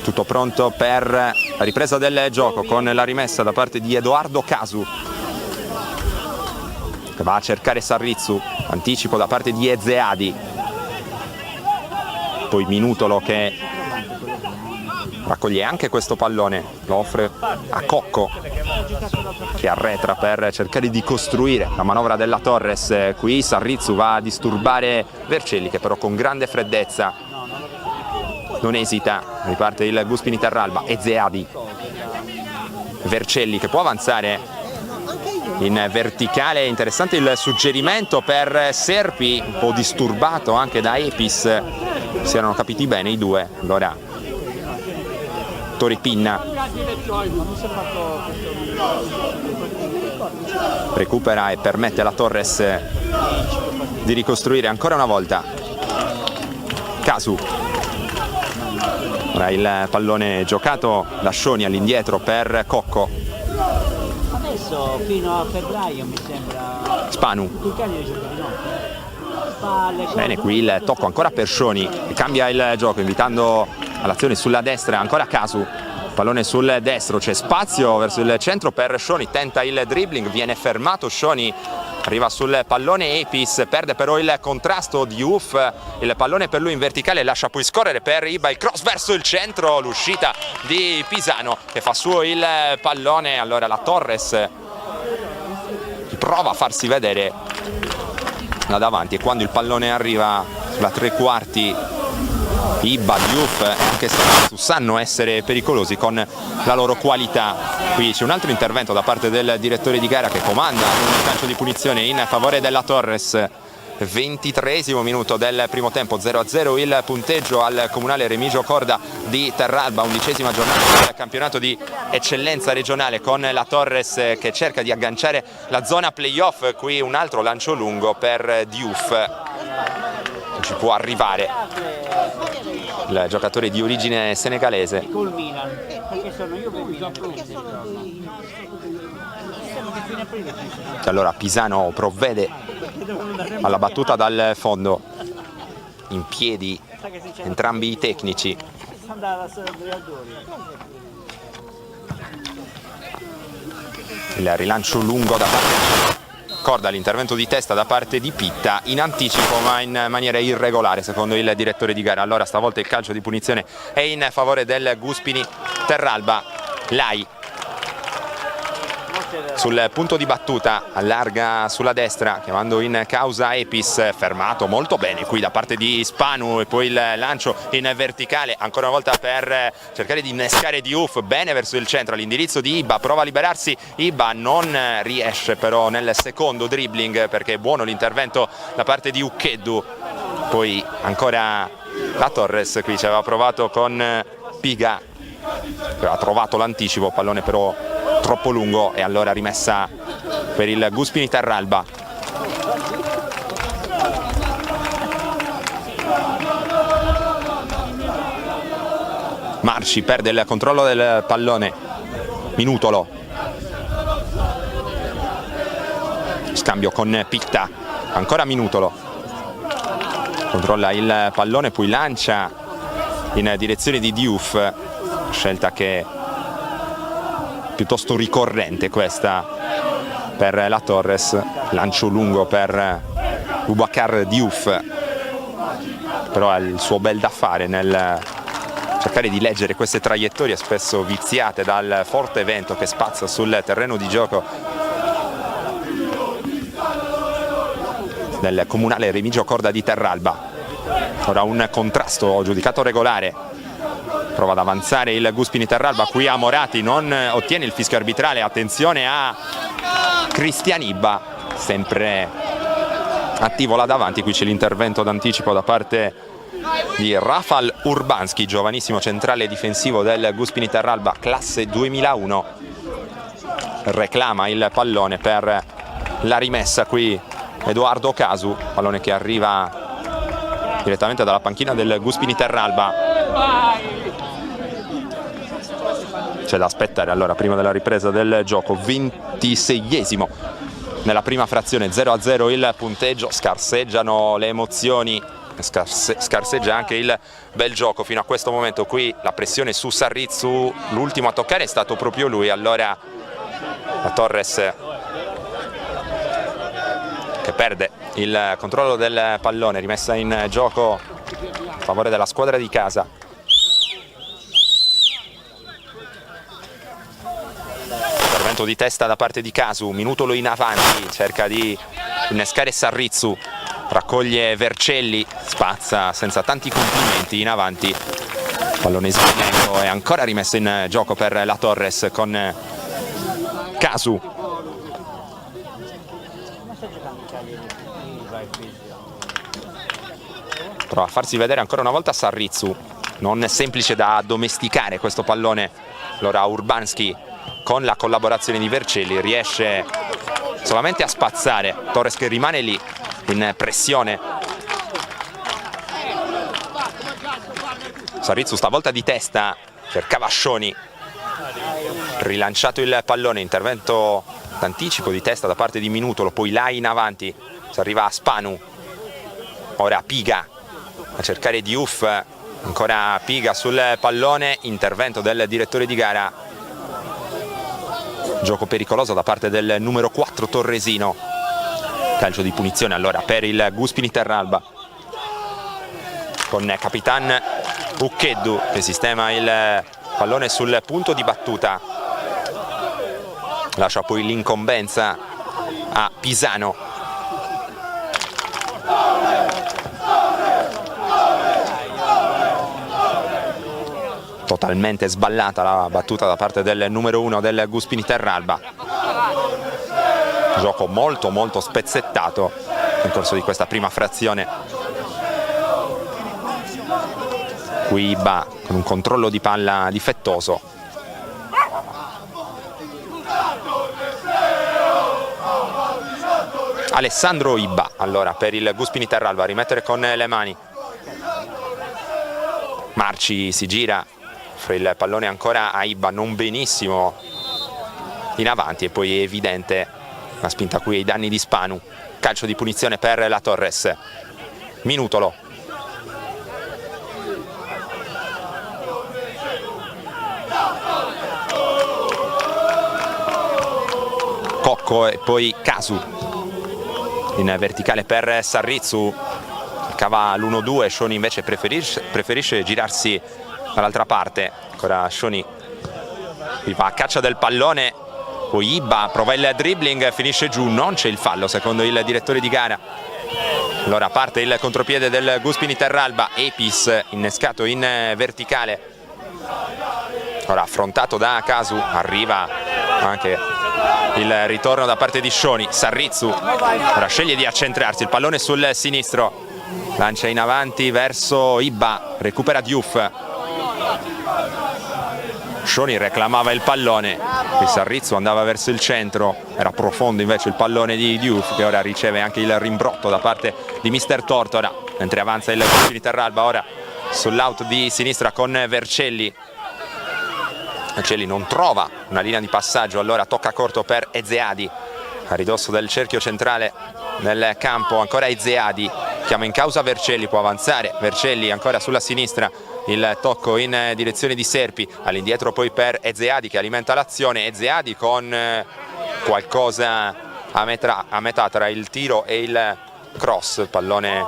Tutto pronto per la ripresa del gioco con la rimessa da parte di Edoardo Casu, che va a cercare Sarrizzu, anticipo da parte di Ezeadi, poi Minutolo che raccoglie anche questo pallone, lo offre a Cocco che arretra per cercare di costruire la manovra della Torres. Qui Sarrizzu va a disturbare Vercelli, che però con grande freddezza non esita, riparte il Guspini Terralba. Ezeadi, Vercelli che può avanzare in verticale, interessante il suggerimento per Serpi, un po' disturbato anche da Epis, si erano capiti bene i due. Allora Toripinna recupera e permette alla Torres di ricostruire ancora una volta. Casu, ora il pallone giocato da Scioni all'indietro per Cocco. Adesso fino a febbraio mi sembra. Spanu. Bene, qui il tocco ancora per Scioni, cambia il gioco invitando all'azione sulla destra ancora Casu. Pallone sul destro, c'è spazio verso il centro per Scioni, tenta il dribbling, viene fermato Scioni, arriva sul pallone Epis, perde però il contrasto Diouf, il pallone per lui in verticale, lascia poi scorrere per Iba, il cross verso il centro, l'uscita di Pisano che fa suo il pallone. Allora la Torres prova a farsi vedere là davanti e quando il pallone arriva sulla tre quarti Iba, Diouf e anche Sarrizzu sanno essere pericolosi con la loro qualità. Qui c'è un altro intervento da parte del direttore di gara che comanda un calcio di punizione in favore della Torres. 23esimo minuto del primo tempo, 0-0 il punteggio al Comunale Remigio Corda di Terralba, 11ª giornata del campionato di eccellenza regionale con la Torres che cerca di agganciare la zona playoff. Qui un altro lancio lungo per Diouf, non ci può arrivare il giocatore di origine senegalese. Col Milan, perché sono io per Milan. Allora Pisano provvede alla battuta dal fondo, in piedi entrambi i tecnici. Il rilancio lungo da parte di Corda, l'intervento di testa da parte di Pitta in anticipo ma in maniera irregolare secondo il direttore di gara. Allora stavolta il calcio di punizione è in favore del Guspini Terralba. Lai sul punto di battuta allarga sulla destra chiamando in causa Epis, fermato molto bene qui da parte di Spanu e poi il lancio in verticale ancora una volta per cercare di innescare Diouf bene verso il centro all'indirizzo di Iba, prova a liberarsi Iba, non riesce però nel secondo dribbling perché è buono l'intervento da parte di Ucheddu. Poi ancora la Torres, qui ci aveva provato con Piga, aveva trovato l'anticipo, pallone però troppo lungo e allora rimessa per il Guspini Terralba. Marci perde il controllo del pallone, Minutolo, scambio con Pitta, ancora Minutolo, controlla il pallone poi lancia in direzione di Diouf, scelta che piuttosto ricorrente questa per la Torres, lancio lungo per Boubacar Diouf, però ha il suo bel da fare nel cercare di leggere queste traiettorie spesso viziate dal forte vento che spazza sul terreno di gioco del Comunale Remigio Corda di Terralba. Ora un contrasto giudicato regolare, prova ad avanzare il Guspini Terralba, qui a Morati, non ottiene il fischio arbitrale, attenzione a Cristian Iba, sempre attivo là davanti, qui c'è l'intervento d'anticipo da parte di Rafal Urbanski, giovanissimo centrale difensivo del Guspini Terralba, classe 2001, reclama il pallone per la rimessa qui Edoardo Casu, pallone che arriva direttamente dalla panchina del Guspini Terralba. C'è da aspettare allora prima della ripresa del gioco. 26esimo nella prima frazione, 0-0 il punteggio, scarseggiano le emozioni, scarseggia anche il bel gioco fino a questo momento. Qui la pressione su Sarrizzu, l'ultimo a toccare è stato proprio lui, allora la Torres che perde il controllo del pallone, rimessa in gioco a favore della squadra di casa. Intervento di testa da parte di Casu, Minutolo in avanti, cerca di innescare Sarrizzu, raccoglie Vercelli, spazza senza tanti complimenti in avanti, pallone sbagliato e ancora rimessa in gioco per la Torres con Casu. Prova a farsi vedere ancora una volta Sarrizzu, non è semplice da addomesticare questo pallone. Allora Urbanski con la collaborazione di Vercelli riesce solamente a spazzare, Torres che rimane lì in pressione. Sarrizzu stavolta di testa, cercava Scioni, rilanciato il pallone, intervento d'anticipo di testa da parte di Minutolo, poi là in avanti, si arriva a Spanu, ora Piga a cercare Diouf, ancora Piga sul pallone, intervento del direttore di gara. Gioco pericoloso da parte del numero 4 torresino. Calcio di punizione allora per il Guspini Terralba con Capitan Uccheddu che sistema il pallone sul punto di battuta. Lascia poi l'incombenza a Pisano. Totalmente sballata la battuta da parte del numero 1 del Guspini Terralba. Gioco molto spezzettato nel corso di questa prima frazione. Qui Ibba con un controllo di palla difettoso. Alessandro Ibba allora per il Guspini Terralba a rimettere con le mani. Marci si gira, offre il pallone ancora a Ibba, non benissimo in avanti e poi è evidente la spinta qui ai danni di Spanu. Calcio di punizione per la Torres. Minutolo. Cocco e poi Casu in verticale per Sarrizzu, cercava l'1-2, Scioni invece preferisce girarsi dall'altra parte. Ancora Scioni qui va a caccia del pallone, poi Ibba prova il dribbling, finisce giù, non c'è il fallo secondo il direttore di gara. Allora parte il contropiede del Guspini Terralba, Epis innescato in verticale, ora affrontato da Casu, arriva anche il ritorno da parte di Scioni. Sarrizzu ora sceglie di accentrarsi, il pallone sul sinistro, lancia in avanti verso Ibba, recupera Diouf. Scioni reclamava il pallone, il Sarrizzu andava verso il centro, era profondo invece il pallone di Diouf che ora riceve anche il rimbrotto da parte di mister Tortora, mentre avanza il Guspini Terralba ora sull'out di sinistra con Vercelli. Vercelli non trova una linea di passaggio, allora tocca corto per Ezeadi a ridosso del cerchio centrale nel campo. Ancora Ezeadi, chiama in causa Vercelli, può avanzare Vercelli ancora sulla sinistra, il tocco in direzione di Serpi, all'indietro poi per Ezeadi che alimenta l'azione. Ezeadi con qualcosa a metà tra il tiro e il cross, pallone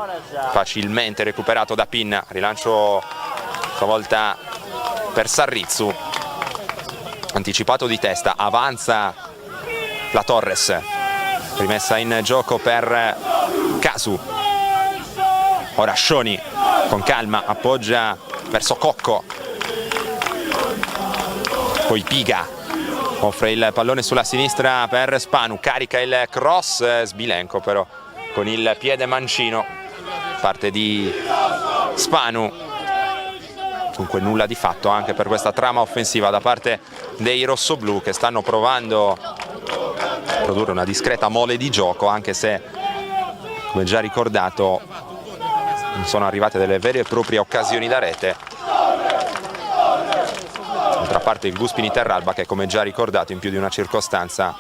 facilmente recuperato da Pinna, rilancio stavolta per Sarrizzu, anticipato di testa, avanza la Torres, rimessa in gioco per Casu. Ora Scioni con calma appoggia verso Cocco, poi Piga offre il pallone sulla sinistra per Spanu, carica il cross, Sbilenko però con il piede mancino, parte di Spanu. Dunque nulla di fatto anche per questa trama offensiva da parte dei rossoblù, che stanno provando a produrre una discreta mole di gioco, anche se, come già ricordato, non sono arrivate delle vere e proprie occasioni da rete. D'altra parte il Guspini Terralba, che come già ricordato in più di una circostanza,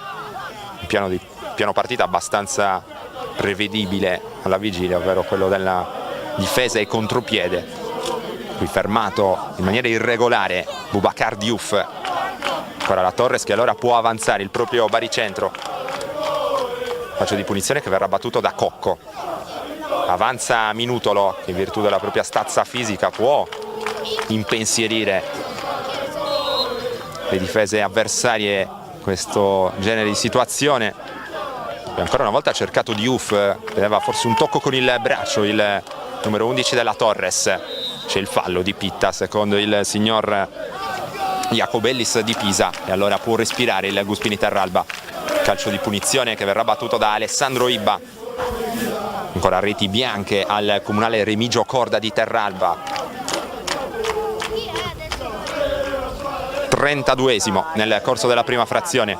un piano partita abbastanza prevedibile alla vigilia, ovvero quello della difesa e contropiede. Qui fermato in maniera irregolare Boubacar Diouf. Ancora la Torres che allora può avanzare il proprio baricentro. Calcio di punizione che verrà battuto da Cocco. Avanza Minutolo, che in virtù della propria stazza fisica può impensierire le difese avversarie in questo genere di situazione. E ancora una volta ha cercato Diouf, vedeva forse un tocco con il braccio il numero 11 della Torres. C'è il fallo di Pitta secondo il signor Jacobellis di Pisa, e allora può respirare il Guspini Terralba. Calcio di punizione che verrà battuto da Alessandro Ibba. Ancora reti bianche al comunale Remigio Corda di Terralba. 32esimo nel corso della prima frazione.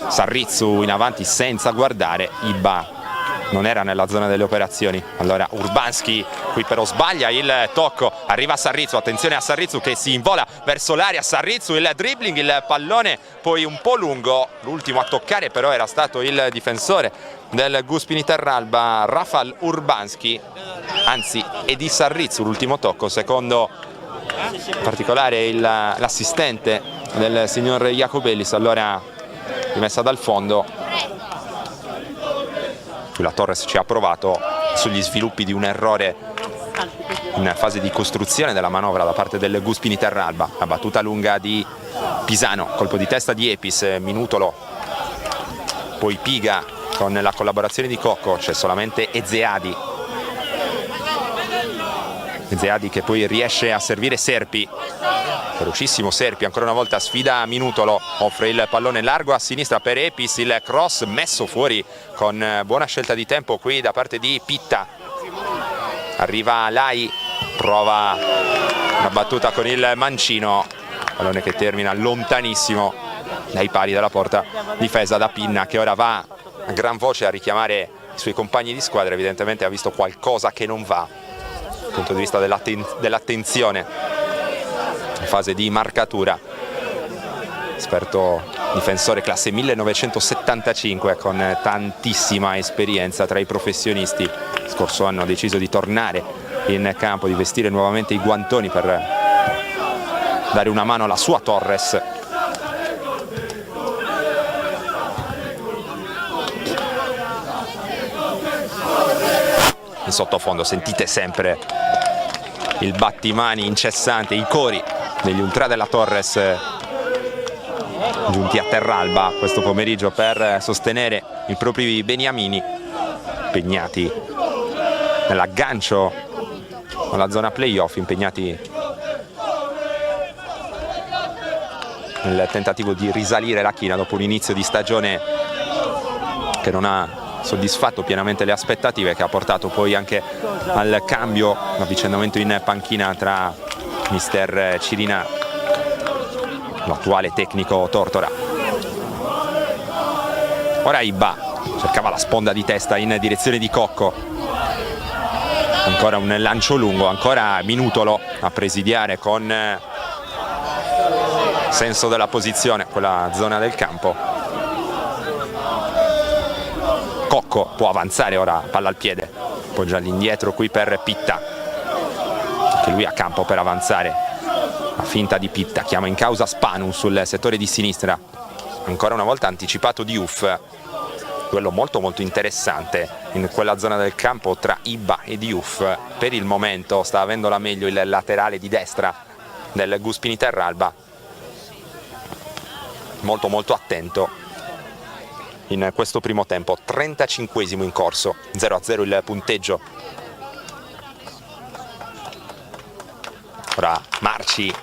Sarrizzu in avanti senza guardare, Ibba non era nella zona delle operazioni. Allora Urbanski qui però sbaglia il tocco, arriva Sarrizzu, attenzione a Sarrizzu che si invola verso l'aria. Sarrizzu, il dribbling, il pallone poi un po' lungo, l'ultimo a toccare però era stato il difensore del Guspini Terralba, Rafal Urbanski, anzi è di Sarrizzu l'ultimo tocco secondo in particolare l'assistente del signor Jacobellis. Allora rimessa dal fondo. Qui la Torres ci ha provato sugli sviluppi di un errore in fase di costruzione della manovra da parte del Guspini Terralba. La battuta lunga di Pisano, colpo di testa di Epis, Minutolo, poi Piga con la collaborazione di Cocco, c'è solamente Ezeadi. Ezeadi che poi riesce a servire Serpi, velocissimo Serpi, ancora una volta sfida Minutolo, offre il pallone largo a sinistra per Epis, il cross messo fuori con buona scelta di tempo qui da parte di Pitta. Arriva Lai, prova una battuta con il mancino, pallone che termina lontanissimo dai pali della porta difesa da Pinna, che ora va a gran voce a richiamare i suoi compagni di squadra. Evidentemente ha visto qualcosa che non va dal punto di vista dell'attenzione in fase di marcatura. Esperto difensore classe 1975 con tantissima esperienza tra i professionisti. Scorso anno ha deciso di tornare in campo, di vestire nuovamente i guantoni per dare una mano alla sua Torres. In sottofondo sentite sempre il battimani incessante, i cori degli ultra della Torres giunti a Terralba questo pomeriggio per sostenere i propri beniamini impegnati nell'aggancio alla zona playoff, impegnati nel tentativo di risalire la china dopo un inizio di stagione che non ha soddisfatto pienamente le aspettative, che ha portato poi anche al cambio, l'avvicendamento in panchina tra mister Cirina, l'attuale tecnico Tortora. Ora Ibba cercava la sponda di testa in direzione di Cocco, ancora un lancio lungo, ancora Minutolo a presidiare con senso della posizione quella zona del campo. Cocco può avanzare, ora palla al piede, poggia all'indietro qui per Pitta, che lui a campo per avanzare. La finta di Pitta chiama in causa Spanu sul settore di sinistra, ancora una volta anticipato Diouf. Duello molto interessante in quella zona del campo tra Ibba e Diouf. Per il momento sta avendo la meglio il laterale di destra del Guspini Terralba, molto attento in questo primo tempo. 35esimo in corso, 0-0 il punteggio. Ora Marci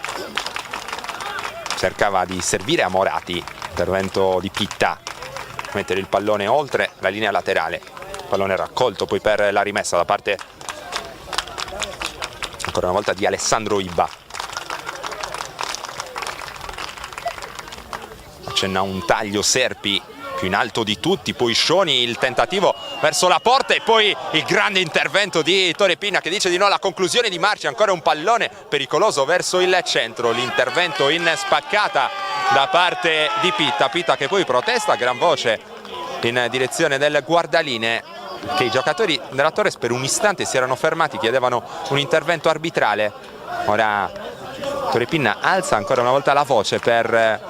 cercava di servire a Morati, intervento di Pitta, mettere il pallone oltre la linea laterale, il pallone raccolto poi per la rimessa da parte ancora una volta di Alessandro Ibba. Accenna un taglio Serpi più in alto di tutti, poi Scioni, il tentativo verso la porta e poi il grande intervento di Ettore Pinna che dice di no alla conclusione di Marci, ancora un pallone pericoloso verso il centro, l'intervento in spaccata da parte di Pitta che poi protesta a gran voce in direzione del guardaline, che i giocatori della Torres per un istante si erano fermati, chiedevano un intervento arbitrale. Ora Ettore Pinna alza ancora una volta la voce per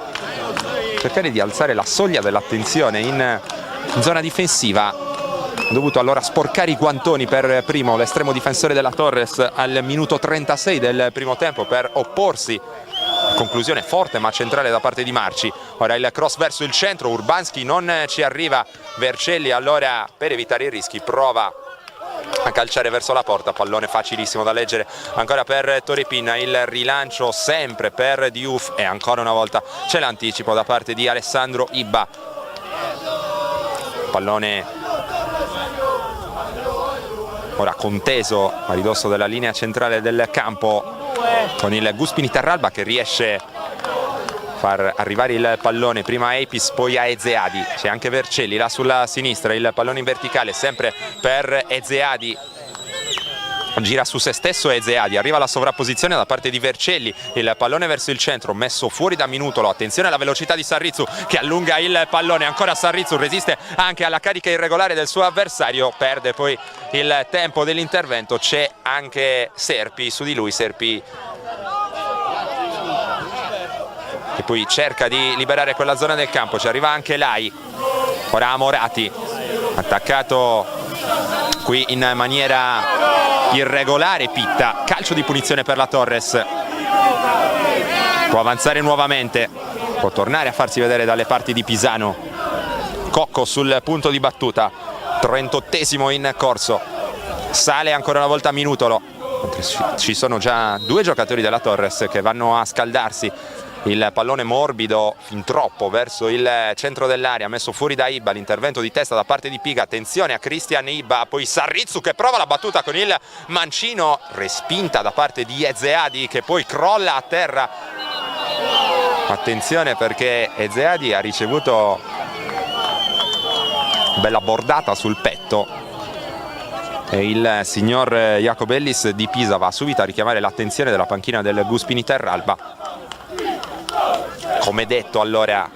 cercare di alzare la soglia dell'attenzione in zona difensiva. Ha dovuto allora sporcare i guantoni per primo l'estremo difensore della Torres al minuto 36 del primo tempo per opporsi. Conclusione forte ma centrale da parte di Marci. Ora il cross verso il centro, Urbanski non ci arriva, Vercelli allora per evitare i rischi prova a calciare verso la porta, pallone facilissimo da leggere ancora per Ettore Pinna, il rilancio sempre per Diouf e ancora una volta c'è l'anticipo da parte di Alessandro Ibba. Pallone ora conteso a ridosso della linea centrale del campo con il Guspini Terralba che riesce a far arrivare il pallone prima a Apis poi a Ezeadi. C'è anche Vercelli là sulla sinistra, il pallone in verticale sempre per Ezeadi, gira su se stesso Ezeadi, arriva la sovrapposizione da parte di Vercelli, il pallone verso il centro messo fuori da Minutolo, attenzione alla velocità di Sarrizzu che allunga il pallone, ancora Sarrizzu resiste anche alla carica irregolare del suo avversario, perde poi il tempo dell'intervento, c'è anche Serpi su di lui, Serpi che poi cerca di liberare quella zona del campo, ci arriva anche Lai, ora Amorati, attaccato qui in maniera irregolare Pitta, calcio di punizione per la Torres, può avanzare nuovamente, può tornare a farsi vedere dalle parti di Pisano, Cocco sul punto di battuta, 38esimo in corso, sale ancora una volta Minutolo, ci sono già due giocatori della Torres che vanno a scaldarsi. Il pallone morbido fin troppo verso il centro dell'area, messo fuori da Ibba, l'intervento di testa da parte di Piga, attenzione a Cristian Ibba, poi Sarrizzu che prova la battuta con il mancino, respinta da parte di Ezeadi che poi crolla a terra. Attenzione perché Ezeadi ha ricevuto bella bordata sul petto e il signor Jacobellis di Pisa va subito a richiamare l'attenzione della panchina del Guspini Terralba. Come detto allora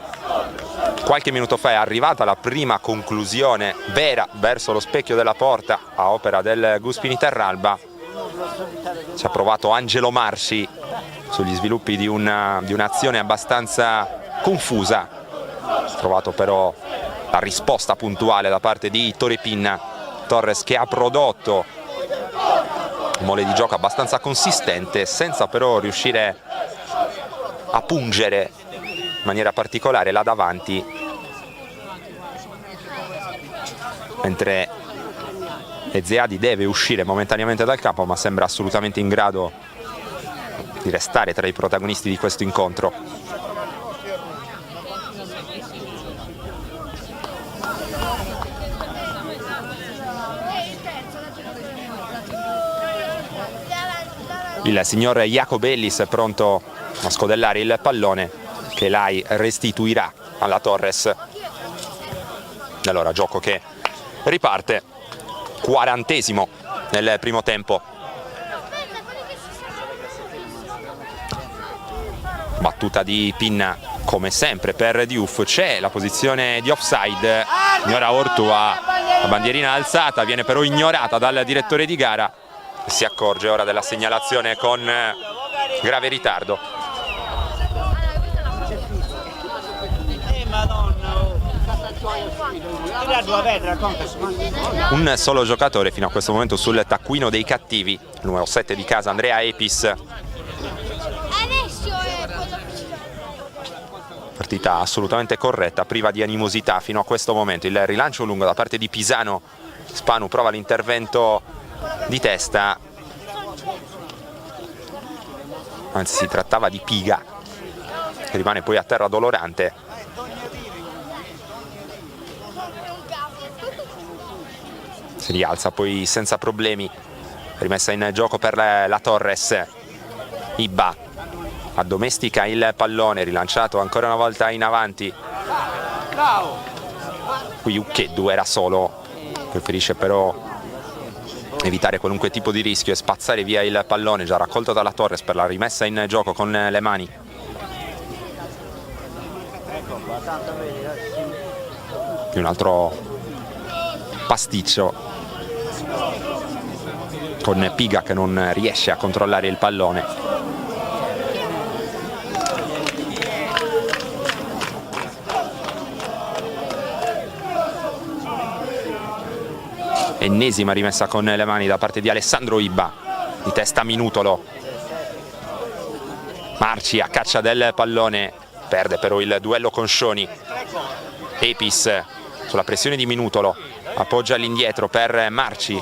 qualche minuto fa è arrivata la prima conclusione vera verso lo specchio della porta a opera del Guspini Terralba, ci ha provato Angelo Marci sugli sviluppi di un'azione abbastanza confusa, ha trovato però la risposta puntuale da parte di Ettore Pinna, Torres che ha prodotto un mole di gioco abbastanza consistente senza però riuscire a pungere in maniera particolare là davanti, mentre Ezeadi deve uscire momentaneamente dal campo ma sembra assolutamente in grado di restare tra i protagonisti di questo incontro. Il signor Jacobellis è pronto a scodellare il pallone che Lai restituirà alla Torres. Allora gioco che riparte, 40esimo nel primo tempo. Battuta di Pinna come sempre per Diouf, c'è la posizione di offside, signora Ortua, la bandierina alzata, viene però ignorata dal direttore di gara, si accorge ora della segnalazione con grave ritardo. Un solo giocatore fino a questo momento sul taccuino dei cattivi, il numero 7 di casa Andrea Epis. Partita assolutamente corretta, priva di animosità fino a questo momento. Il rilancio lungo da parte di Pisano, Spanu prova l'intervento di testa, anzi si trattava di Piga che rimane poi a terra dolorante. Si rialza poi senza problemi, rimessa in gioco per la Torres. Ibba addomestica il pallone, rilanciato ancora una volta in avanti. Qui Uccheddu era solo preferisce però evitare qualunque tipo di rischio e spazzare via il pallone, già raccolto dalla Torres per la rimessa in gioco con le mani. Un altro pasticcio con Piga che non riesce a controllare il pallone. Ennesima rimessa con le mani da parte di Alessandro Ibba, di testa Minutolo. Marci a caccia del pallone, perde però il duello con Scioni. Epis sulla pressione di Minutolo, appoggia all'indietro per Marci,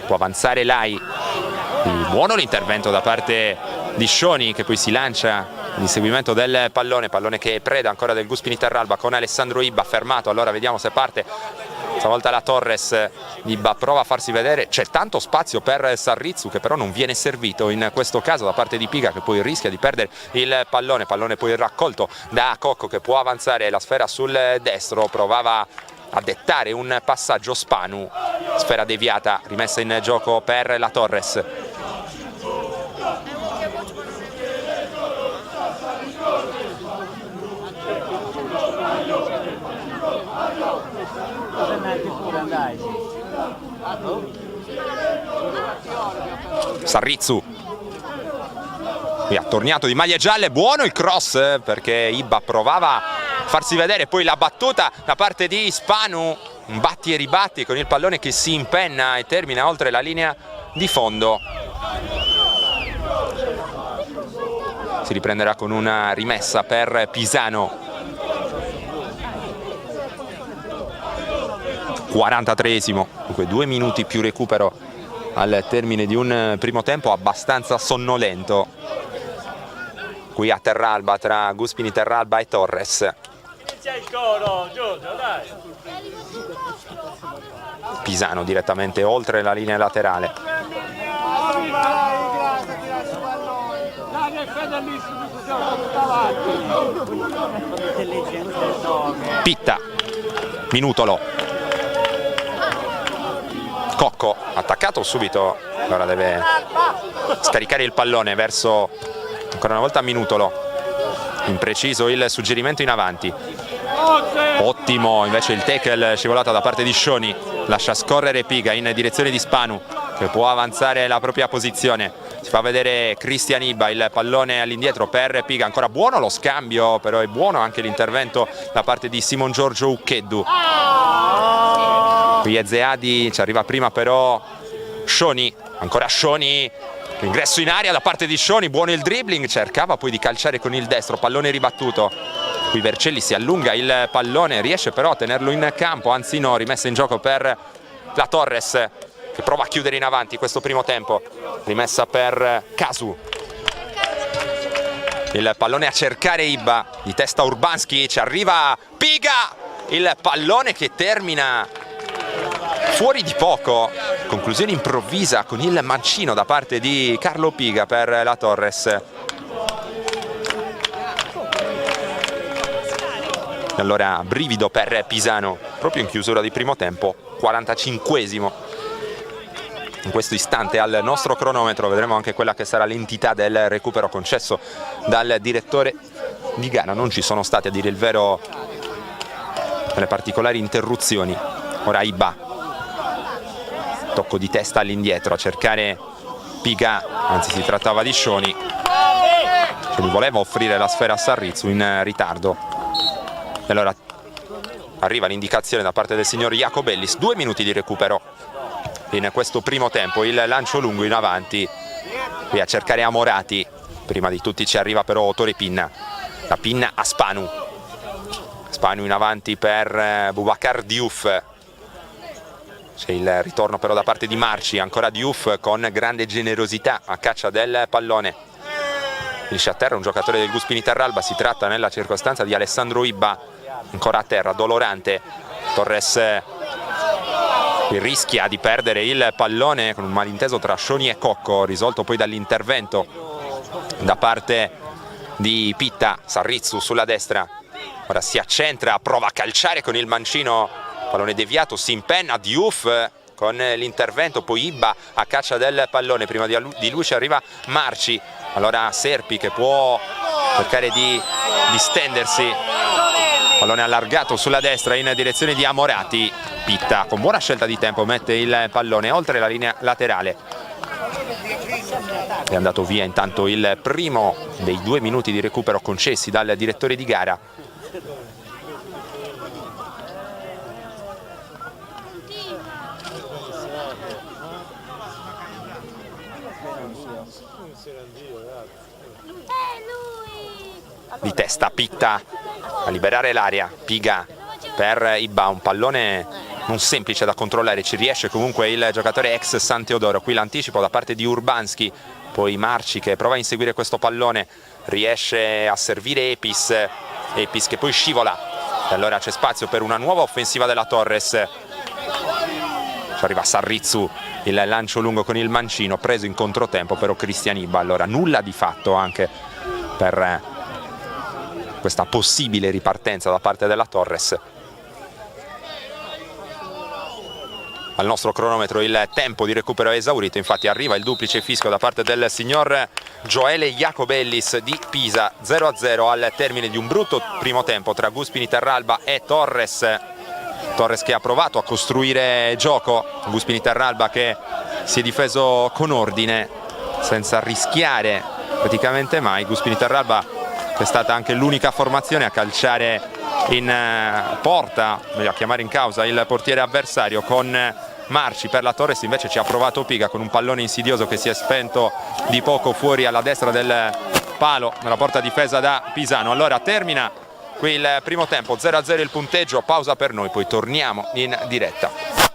può avanzare Lai. Buono l'intervento da parte di Scioni che poi si lancia l'inseguimento del pallone, pallone che è preda ancora del Guspini Terralba con Alessandro Ibba fermato. Allora vediamo se parte stavolta la Torres. Ibba prova a farsi vedere, c'è tanto spazio per Sarrizzu che però non viene servito in questo caso da parte di Piga, che poi rischia di perdere il pallone poi raccolto da Cocco che può avanzare la sfera sul destro, provava a dettare un passaggio Spanu, sfera deviata, rimessa in gioco per la Torres. Sarrizzu qui attorniato di maglie gialle, buono il cross perché Ibba provava a farsi vedere, poi la battuta da parte di Spanu, un batti e ribatti con il pallone che si impenna e termina oltre la linea di fondo. Si riprenderà con una rimessa per Pisano. 43esimo, dunque 2 minuti più recupero al termine di un primo tempo abbastanza sonnolento qui a Terralba, tra Guspini Terralba e Torres. Pisano direttamente oltre la linea laterale. Pitta, Minutolo. Cocco attaccato subito, ora deve scaricare il pallone verso ancora una volta Minutolo, impreciso il suggerimento in avanti, ottimo invece il tackle scivolato da parte di Scioni, lascia scorrere Piga in direzione di Spanu che può avanzare la propria posizione, si fa vedere Cristian Ibba, il pallone all'indietro per Piga, ancora buono lo scambio, però è buono anche l'intervento da parte di Simon Giorgio Ucheddu. Qui Ezeadi ci arriva prima però Scioni, ancora Scioni, ingresso in aria da parte di Scioni, buono il dribbling, cercava poi di calciare con il destro, pallone ribattuto. Qui Vercelli si allunga il pallone, riesce però a tenerlo in campo, anzi no, rimessa in gioco per la Torres che prova a chiudere in avanti questo primo tempo, rimessa per Casu. Il pallone a cercare Ibba, di testa Urbanski, ci arriva Piga, il pallone che termina fuori di poco, conclusione improvvisa con il mancino da parte di Carlo Piga per la Torres. Allora brivido per Pisano, proprio in chiusura di primo tempo, 45esimo. In questo istante al nostro cronometro vedremo anche quella che sarà l'entità del recupero concesso dal direttore di gara. Non ci sono state, a dire il vero, delle particolari interruzioni. Ora Ibba, tocco di testa all'indietro a cercare Piga, anzi si trattava di Scioni che gli voleva offrire la sfera a Sarrizzu in ritardo. E allora arriva l'indicazione da parte del signor Jacobellis, 2 minuti di recupero in questo primo tempo, il lancio lungo in avanti qui a cercare Amorati, prima di tutti ci arriva però Tore Pinna, da Pinna a Spanu, Spanu in avanti per Boubacar Diouf. C'è il ritorno però da parte di Marci, ancora Diouf con grande generosità a caccia del pallone. Finisce a terra un giocatore del Guspini Terralba, si tratta nella circostanza di Alessandro Ibba, ancora a terra, dolorante. Torres rischia di perdere il pallone con un malinteso tra Scioni e Cocco, risolto poi dall'intervento da parte di Pitta. Sarrizzu sulla destra, ora si accentra, prova a calciare con il mancino pallone deviato, si impenna Diouf con l'intervento, poi Ibba a caccia del pallone, prima di lui ci arriva Marci, allora Serpi che può cercare di distendersi, pallone allargato sulla destra in direzione di Amorati, Pitta con buona scelta di tempo mette il pallone oltre la linea laterale. È andato via intanto il primo dei 2 minuti di recupero concessi dal direttore di gara. Di testa Pitta a liberare l'area, Piga per Ibba, un pallone non semplice da controllare, ci riesce comunque il giocatore ex San Teodoro. Qui l'anticipo da parte di Urbanski, poi Marci che prova a inseguire questo pallone, riesce a servire Epis che poi scivola e allora c'è spazio per una nuova offensiva della Torres. Ci arriva Sarrizzu, il lancio lungo con il mancino preso in controtempo però Cristian Ibba, allora nulla di fatto anche per questa possibile ripartenza da parte della Torres. Al nostro cronometro il tempo di recupero è esaurito, infatti arriva il duplice fischio da parte del signor Gioele Jacobellis di Pisa, 0-0 al termine di un brutto primo tempo tra Guspini Terralba e Torres. Torres che ha provato a costruire gioco, Guspini Terralba che si è difeso con ordine senza rischiare praticamente mai. Guspini Terralba è stata anche l'unica formazione a calciare in porta, meglio a chiamare in causa il portiere avversario, con Marci. Per la Torres invece ci ha provato Piga con un pallone insidioso che si è spento di poco fuori alla destra del palo nella porta difesa da Pisano. Allora termina qui il primo tempo, 0-0 il punteggio, pausa per noi, poi torniamo in diretta.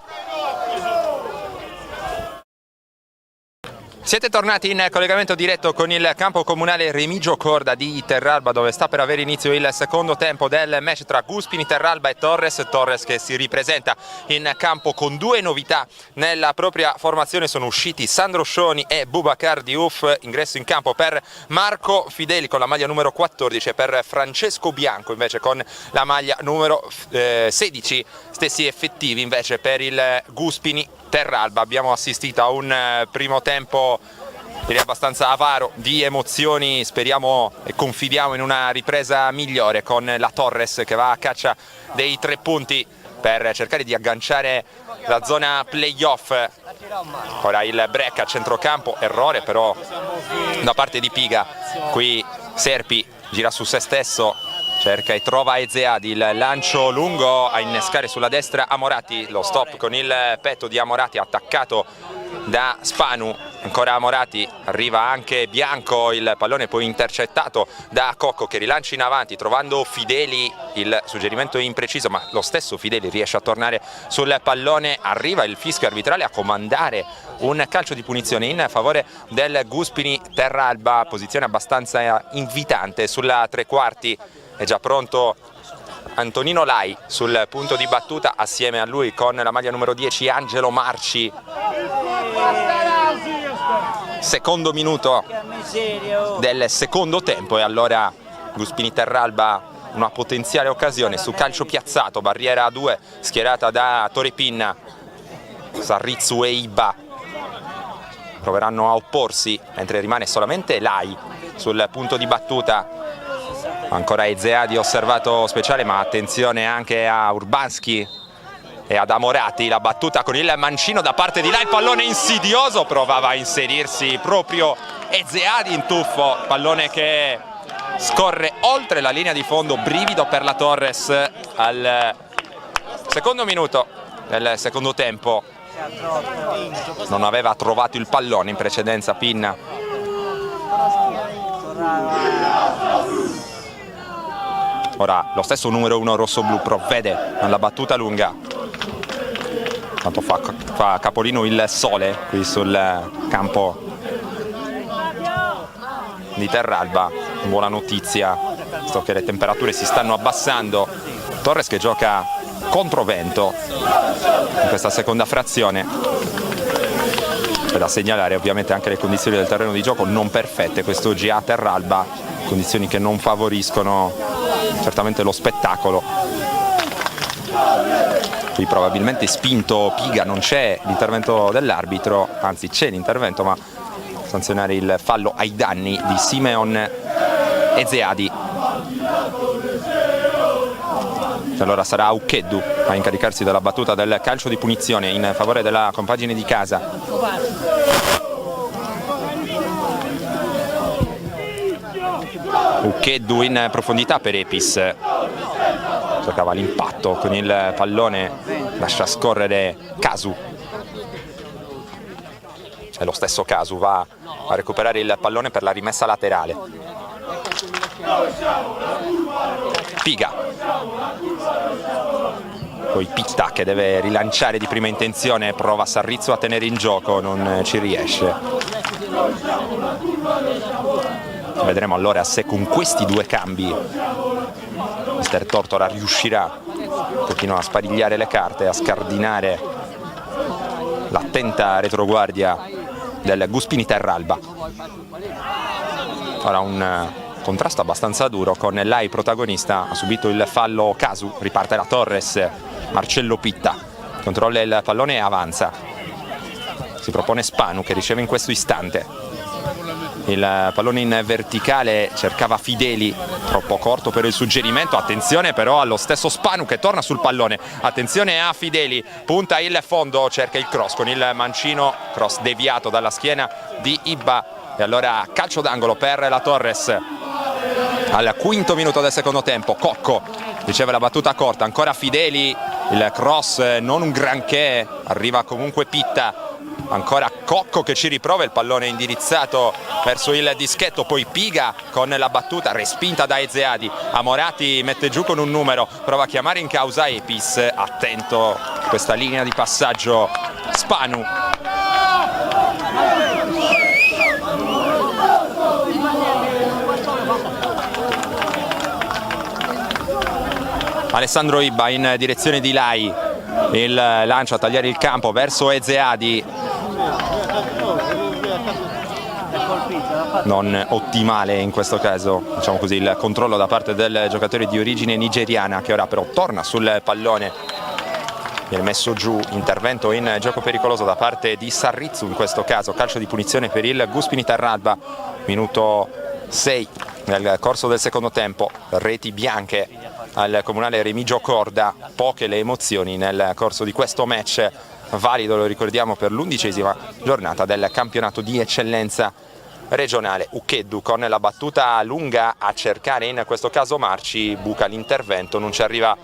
Siete tornati in collegamento diretto con il campo comunale Remigio Corda di Terralba, dove sta per avere inizio il secondo tempo del match tra Guspini Terralba e Torres che si ripresenta in campo con 2 novità nella propria formazione. Sono usciti Sandro Scioni e Boubacar Diouf, ingresso in campo per Marco Fideli con la maglia numero 14 e per Francesco Bianco invece con la maglia numero 16, stessi effettivi invece per il Guspini Terralba. Abbiamo assistito a un primo tempo direi abbastanza avaro di emozioni, speriamo e confidiamo in una ripresa migliore con la Torres che va a caccia dei 3 punti per cercare di agganciare la zona playoff. Ora il break a centrocampo, errore però da parte di Piga, qui Serpi gira su se stesso, cerca e trova Ezeadi, il lancio lungo a innescare sulla destra Amorati, lo stop con il petto di Amorati attaccato da Spanu, ancora Amorati, arriva anche Bianco, il pallone poi intercettato da Cocco che rilancia in avanti trovando Fideli, il suggerimento è impreciso ma lo stesso Fideli riesce a tornare sul pallone, arriva il fischio arbitrale a comandare un calcio di punizione in favore del Guspini Terralba, posizione abbastanza invitante sulla tre quarti. È già pronto Antonino Lai sul punto di battuta, assieme a lui con la maglia numero 10 Angelo Marci. Secondo minuto del secondo tempo e allora Guspini Terralba una potenziale occasione su calcio piazzato, barriera a 2 schierata da Torepin, Sarrizzu e Ibba proveranno a opporsi mentre rimane solamente Lai sul punto di battuta. Ancora Ezeadi osservato speciale, ma attenzione anche a Urbanski e ad Amorati, la battuta con il mancino da parte di là, il pallone insidioso, provava a inserirsi proprio Ezeadi in tuffo, pallone che scorre oltre la linea di fondo, brivido per la Torres al secondo minuto del secondo tempo. Non aveva trovato il pallone in precedenza Pinna. Ora lo stesso numero 1 rossoblu provvede alla battuta lunga, tanto fa capolino il sole qui sul campo di Terralba. Buona notizia, visto che le temperature si stanno abbassando. Torres che gioca controvento in questa seconda frazione. C'è da segnalare ovviamente anche le condizioni del terreno di gioco non perfette quest'oggi a Terralba, condizioni che non favoriscono certamente lo spettacolo. qui probabilmente spinto Piga, non c'è l'intervento dell'arbitro, anzi c'è l'intervento, ma sanzionare il fallo ai danni di Simeon Ezeadi. Allora sarà Ukeddu a incaricarsi della battuta del calcio di punizione in favore della compagine di casa. Ukeddu in profondità per Epis, cercava l'impatto con il pallone, lascia scorrere Casu. E lo stesso Casu va a recuperare il pallone per la rimessa laterale. Piga, poi Pitta che deve rilanciare di prima intenzione, prova Sarrizzo a tenere in gioco, non ci riesce. Vedremo allora se con questi due cambi mister Tortora riuscirà un pochino a sparigliare le carte, a scardinare l'attenta retroguardia del Guspini Terralba. Ora un contrasto abbastanza duro con Lai protagonista, ha subito il fallo Casu, riparte la Torres, Marcello Pitta controlla il pallone e avanza, si propone Spanu che riceve in questo istante il pallone in verticale, cercava Fideli, troppo corto per il suggerimento, attenzione però allo stesso Spanu che torna sul pallone, attenzione a Fideli, punta il fondo, cerca il cross con il mancino, cross deviato dalla schiena di Ibba e allora calcio d'angolo per la Torres. Al quinto minuto del secondo tempo Cocco riceve la battuta corta, ancora Fideli, il cross non un granché, arriva comunque Pitta, ancora Cocco che ci riprova, il pallone indirizzato verso il dischetto, poi Piga con la battuta respinta da Ezeadi, Amorati mette giù con un numero, prova a chiamare in causa Epis, attento a questa linea di passaggio Spanu. Alessandro Ibba in direzione di Lai, il lancio a tagliare il campo verso Ezeadi, non ottimale in questo caso, diciamo così, il controllo da parte del giocatore di origine nigeriana che ora però torna sul pallone, viene messo giù, intervento in gioco pericoloso da parte di Sarrizzu, in questo caso calcio di punizione per il Guspini Terralba, minuto 6 nel corso del secondo tempo, reti bianche al comunale Remigio Corda, poche le emozioni nel corso di questo match valido, lo ricordiamo, per l'11ª giornata del campionato di eccellenza regionale. Ukeddu con la battuta lunga a cercare in questo caso Marci, buca l'intervento, non ci arriva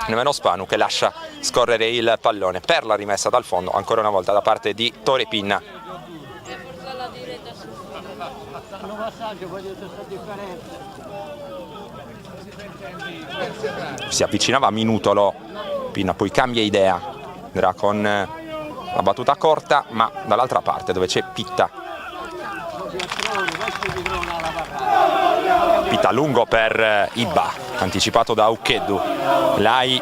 nemmeno Spanu che lascia scorrere il pallone per la rimessa dal fondo ancora una volta da parte di Tore Pinna. Si avvicinava a Minutolo, Pinna poi cambia idea, andrà con la battuta corta ma dall'altra parte dove c'è Pitta. Pitta lungo per Ibba, anticipato da Ukeddu. Lai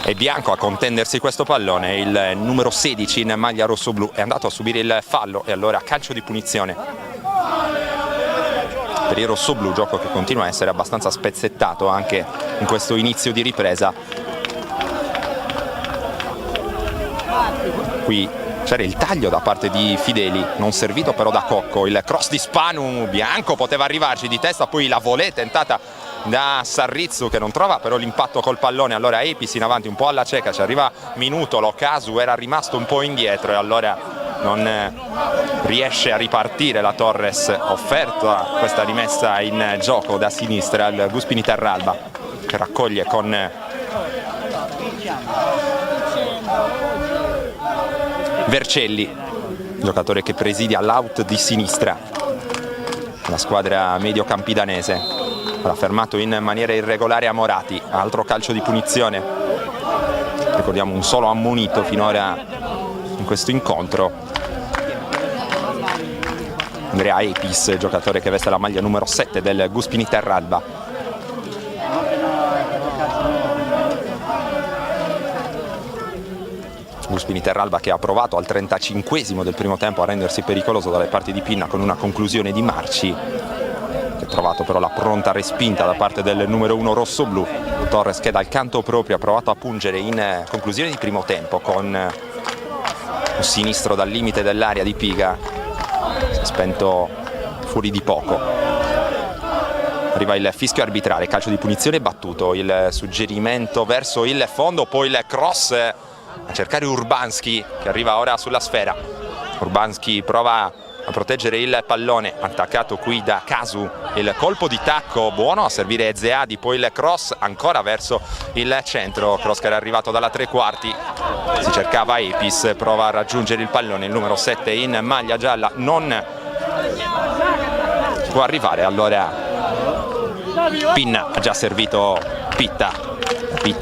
è bianco a contendersi questo pallone, il numero 16 in maglia rossoblu è andato a subire il fallo e allora calcio di punizione per il rossoblu, gioco che continua a essere abbastanza spezzettato anche in questo inizio di ripresa. Qui c'era il taglio da parte di Fideli, non servito però da Cocco, il cross di Spanu, bianco poteva arrivarci di testa, poi la volée tentata da Sarrizzu che non trova però l'impatto col pallone, allora Epis in avanti un po' alla cieca, ci arriva Minutolo, Casu era rimasto un po' indietro e allora non riesce a ripartire la Torres, offerta questa rimessa in gioco da sinistra al Guspini Terralba che raccoglie con Vercelli, giocatore che presidia l'out di sinistra, la squadra mediocampidanese. Ha fermato in maniera irregolare Amorati, altro calcio di punizione, ricordiamo un solo ammonito finora in questo incontro. Andrea Epis, giocatore che veste la maglia numero 7 del Guspini Terralba. Guspini Terralba che ha provato al 35esimo del primo tempo a rendersi pericoloso dalle parti di Pinna con una conclusione di Marci che ha trovato però la pronta respinta da parte del numero 1 rossoblu. Torres che dal canto proprio ha provato a pungere in conclusione di primo tempo con un sinistro dal limite dell'area di Piga, si è spento fuori di poco. Arriva il fischio arbitrale, calcio di punizione battuto, il suggerimento verso il fondo, poi il cross a cercare Urbanski che arriva ora sulla sfera. Urbanski prova a proteggere il pallone, attaccato qui da Casu, il colpo di tacco buono a servire Zeadi, poi il cross ancora verso il centro, cross che era arrivato dalla tre quarti, si cercava Epis, prova a raggiungere il pallone, il numero 7 in maglia gialla non può arrivare, allora Pinna ha già servito Pitta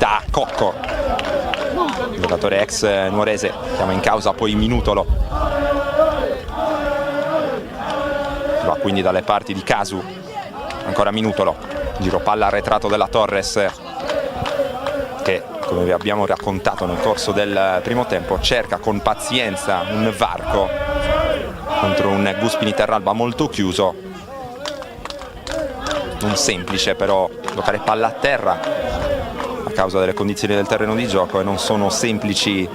a Cocco, il giocatore ex nuorese, chiama in causa poi Minutolo. Va quindi dalle parti di Casu, ancora Minutolo, giro palla arretrato della Torres che, come vi abbiamo raccontato nel corso del primo tempo, cerca con pazienza un varco contro un Guspini Terralba molto chiuso. Non semplice però giocare palla a terra a causa delle condizioni del terreno di gioco, e non sono semplici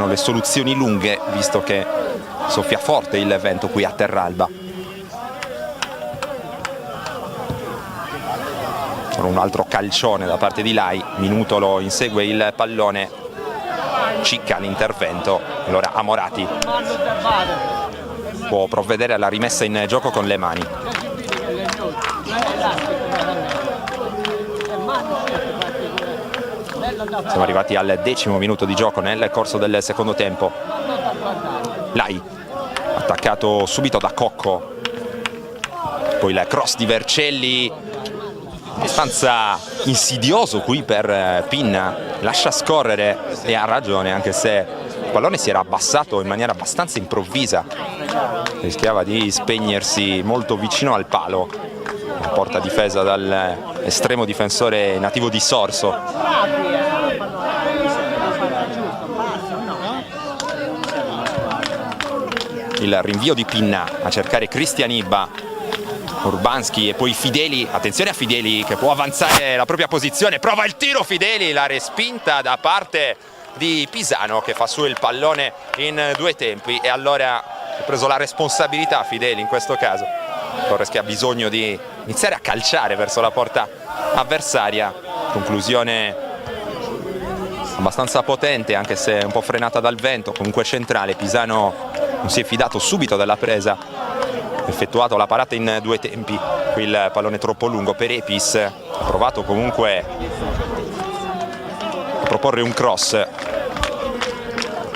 le soluzioni lunghe visto che soffia forte il vento qui a Terralba. Un altro calcione da parte di Lai, Minutolo insegue il pallone, cicca l'intervento, allora Amorati può provvedere alla rimessa in gioco con le mani. Siamo arrivati al 10° minuto di gioco nel corso del secondo tempo. Lai, attaccato subito da Cocco, poi il cross di Vercelli, abbastanza insidioso qui per Pinna, lascia scorrere e ha ragione, anche se il pallone si era abbassato in maniera abbastanza improvvisa, rischiava di spegnersi molto vicino al palo, porta difesa dall'estremo difensore nativo di Sorso. Il rinvio di Pinna a cercare Cristian Ibba, Urbanski e poi Fideli, attenzione a Fideli che può avanzare la propria posizione, prova il tiro Fideli, la respinta da parte di Pisano che fa su il pallone in due tempi, e allora ha preso la responsabilità Fideli in questo caso. Torres che ha bisogno di iniziare a calciare verso la porta avversaria, conclusione abbastanza potente anche se un po' frenata dal vento, comunque centrale. Pisano non si è fidato subito della presa, effettuato la parata in due tempi, qui il pallone troppo lungo per Epis, ha provato comunque a proporre un cross, è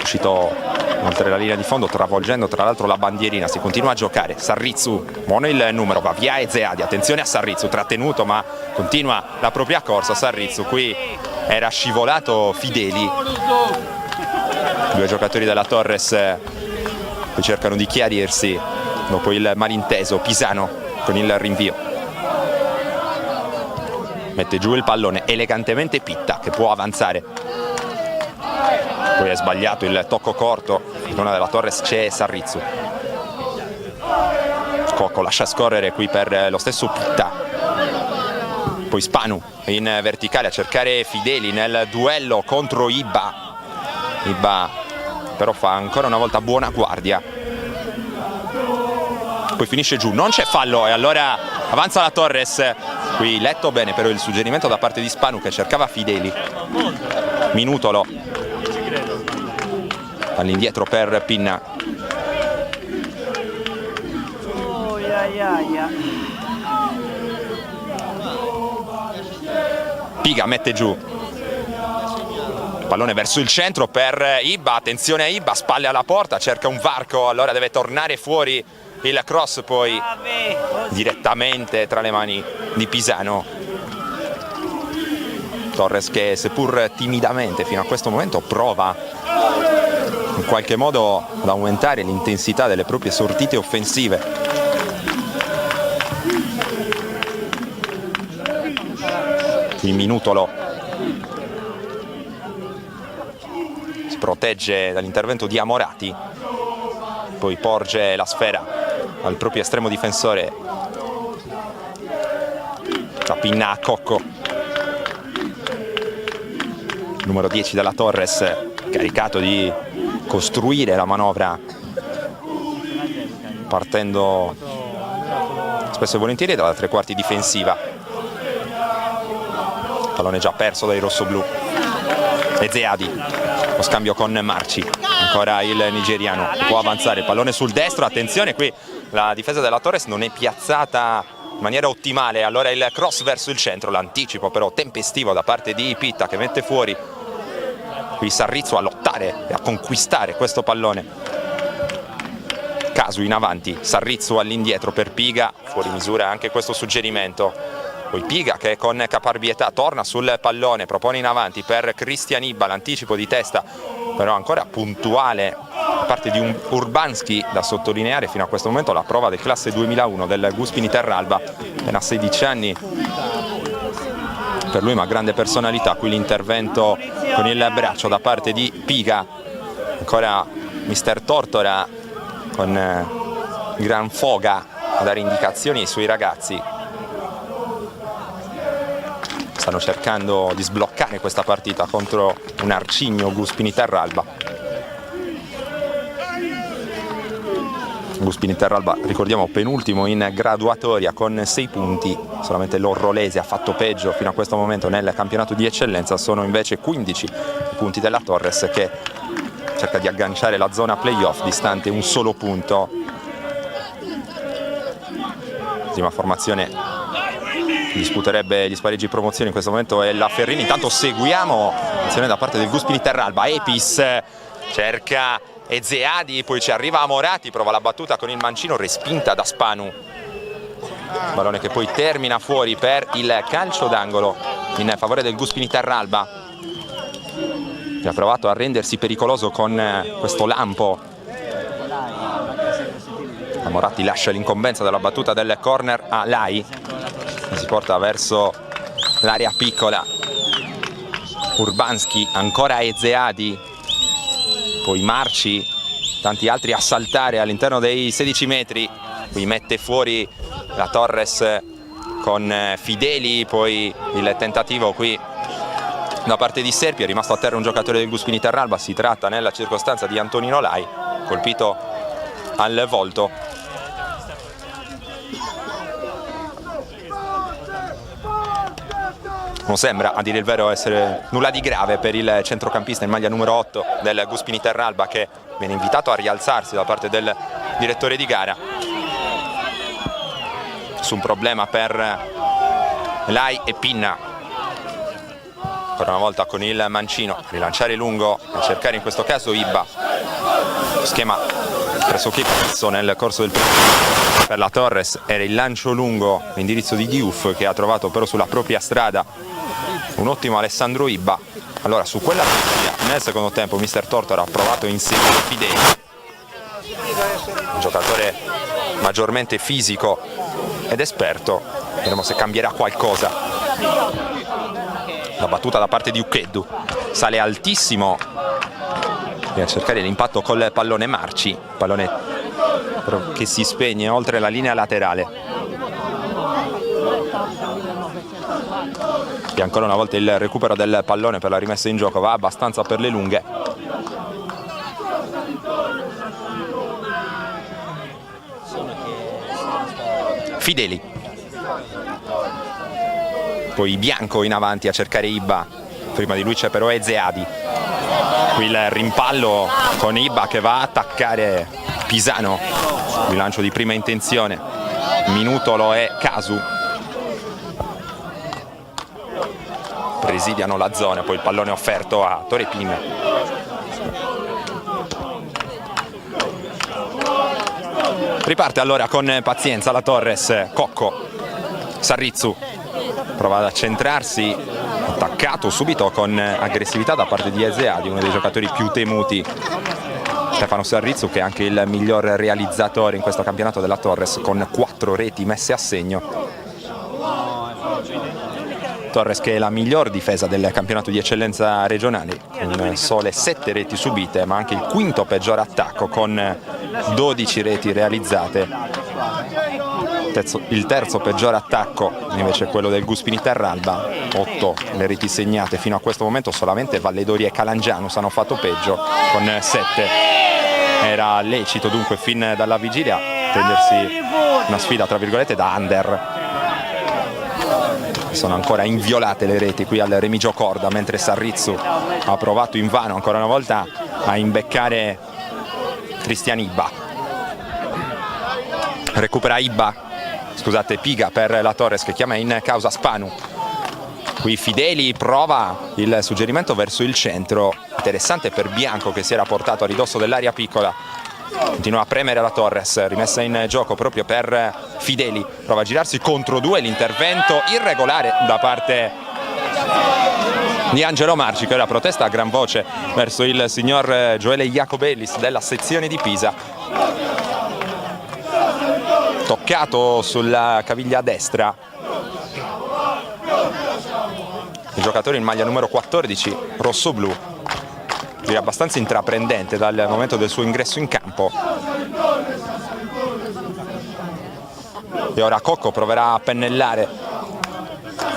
uscito oltre la linea di fondo travolgendo tra l'altro la bandierina. Si continua a giocare, Sarrizzu, buono il numero, va via Ezeadi, attenzione a Sarrizzu, trattenuto ma continua la propria corsa. Sarrizzu, qui era scivolato Fideli, due giocatori della Torres che cercano di chiarirsi dopo il malinteso. Pisano con il rinvio, mette giù il pallone elegantemente Pitta che può avanzare, poi è sbagliato il tocco corto, in zona della Torres c'è Sarrizzu, Cocco lascia scorrere qui per lo stesso Pitta, poi Spanu in verticale a cercare Fideli nel duello contro Ibba però fa ancora una volta buona guardia, poi finisce giù, non c'è fallo e allora avanza la Torres. Qui letto bene però il suggerimento da parte di Spanu che cercava Fideli. Minutolo all'indietro per Pinna. Piga mette giù, pallone verso il centro per Ibba, attenzione a Ibba, spalle alla porta, cerca un varco, allora deve tornare fuori il cross poi direttamente tra le mani di Pisano. Torres che seppur timidamente fino a questo momento prova in qualche modo ad aumentare l'intensità delle proprie sortite offensive. Il Minutolo si protegge dall'intervento di Amorati, poi porge la sfera al proprio estremo difensore La pinna a Cocco. Numero 10 della Torres, caricato di costruire la manovra partendo spesso e volentieri dalla tre quarti difensiva. Pallone già perso dai rossoblù. Ezeadi, lo scambio con Marci, ancora il nigeriano può avanzare, pallone sul destro, attenzione qui la difesa della Torres non è piazzata in maniera ottimale, allora il cross verso il centro, l'anticipo però tempestivo da parte di Pitta che mette fuori qui Sarrizzo a lottare e a conquistare questo pallone. Casu in avanti, Sarrizzo all'indietro per Piga, fuori misura anche questo suggerimento. Poi Piga che con caparbietà torna sul pallone, propone in avanti per Cristian Ibba, l'anticipo di testa però ancora puntuale da parte di un Urbanski, da sottolineare fino a questo momento la prova del classe 2001 del Guspini Terralba, appena 16 anni per lui ma grande personalità. Qui l'intervento con il braccio da parte di Piga, ancora mister Tortora con gran foga a dare indicazioni ai suoi ragazzi. Stanno cercando di sbloccare questa partita contro un arcigno Guspini Terralba. Guspini Terralba, ricordiamo, penultimo in graduatoria con 6 punti, solamente l'Orrolese ha fatto peggio fino a questo momento nel campionato di eccellenza, sono invece 15 i punti della Torres che cerca di agganciare la zona playoff distante un solo punto. Prima formazione disputerebbe gli spareggi promozioni in questo momento è la Ferrini, intanto seguiamo azione da parte del Guspini Terralba, Epis cerca Ezeadi, poi ci arriva Morati, prova la battuta con il mancino, respinta da Spanu, pallone che poi termina fuori per il calcio d'angolo in favore del Guspini Terralba, che ha provato a rendersi pericoloso con questo lampo. Morati lascia l'incombenza della battuta del corner a Lai, si porta verso l'area piccola. Urbanski, ancora Ezeadi, poi Marci, tanti altri a saltare all'interno dei 16 metri, qui mette fuori la Torres con Fideli, poi il tentativo qui da parte di Serpi, è rimasto a terra un giocatore del Guspini Terralba, si tratta nella circostanza di Antonino Lai, colpito al volto. Non sembra, a dire il vero, essere nulla di grave per il centrocampista in maglia numero 8 del Guspini Terralba, che viene invitato a rialzarsi da parte del direttore di gara. Su un problema per Lai e Pinna. Ancora una volta con il mancino, rilanciare lungo, a cercare in questo caso Ibba. Schema pressoché fisso nel corso del primo per la Torres, era il lancio lungo, l'indirizzo di Diouf che ha trovato però sulla propria strada un ottimo Alessandro Ibba. Allora su quella partita nel secondo tempo mister Tortora ha provato a inserire Fidei, un giocatore maggiormente fisico ed esperto, vedremo se cambierà qualcosa. La battuta da parte di Ukeddu, sale altissimo a cercare l'impatto col pallone Marci, pallone che si spegne oltre la linea laterale. E ancora una volta il recupero del pallone per la rimessa in gioco, va abbastanza per le lunghe. Fideli, poi Bianco in avanti a cercare Ibba, prima di lui c'è però Ezeadi. Qui il rimpallo con Ibba che va a attaccare Pisano, il lancio di prima intenzione, minuto lo è Casu, presidiano la zona, poi il pallone offerto a Torepin. Riparte allora con pazienza la Torres, Cocco, Sarrizzu prova ad accentrarsi, attaccato subito con aggressività da parte di Ezeadi, uno dei giocatori più temuti. Stefano Sarrizzu, che è anche il miglior realizzatore in questo campionato della Torres, con 4 reti messe a segno. Torres che è la miglior difesa del campionato di eccellenza regionale, con sole 7 reti subite, ma anche il quinto peggior attacco con 12 reti realizzate. il terzo peggiore attacco invece quello del Guspini Terralba, 8 le reti segnate fino a questo momento, solamente Valledori e Calangianus hanno fatto peggio con 7. Era lecito dunque fin dalla vigilia prendersi una sfida tra virgolette da under. Sono ancora inviolate le reti qui al Remigio Corda, mentre Sarrizzu ha provato invano ancora una volta a imbeccare Cristian Ibba. Recupera Piga per la Torres che chiama in causa Spanu. Qui Fideli prova il suggerimento verso il centro, interessante per Bianco che si era portato a ridosso dell'area piccola. Continua a premere la Torres, rimessa in gioco proprio per Fideli, prova a girarsi contro 2, l'intervento irregolare da parte di Angelo Marci, che ora protesta a gran voce verso il signor Gioele Jacobellis della sezione di Pisa. Toccato sulla caviglia destra il giocatore in maglia numero 14 rossoblu, direi abbastanza intraprendente dal momento del suo ingresso in campo. E ora Cocco proverà a pennellare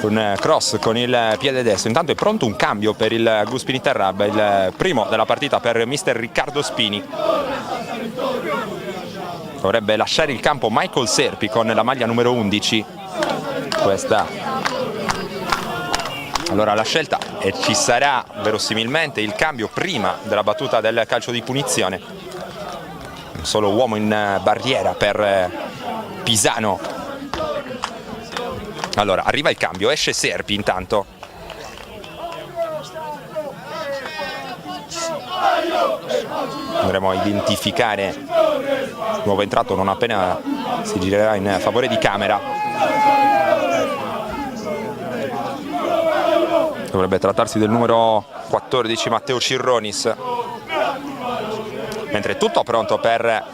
un cross con il piede destro. Intanto è pronto un cambio per il Guspini Terralba, il primo della partita per mister Riccardo Spini. Dovrebbe lasciare il campo Michael Serpi con la maglia numero 11. Questa allora la scelta, e ci sarà verosimilmente il cambio prima della battuta del calcio di punizione. Un solo uomo in barriera per Pisano. Allora arriva il cambio, esce Serpi intanto. Andremo a identificare il nuovo entrato non appena si girerà in favore di Camera. Dovrebbe trattarsi del numero 14 Matteo Cirronis. Mentre è tutto pronto per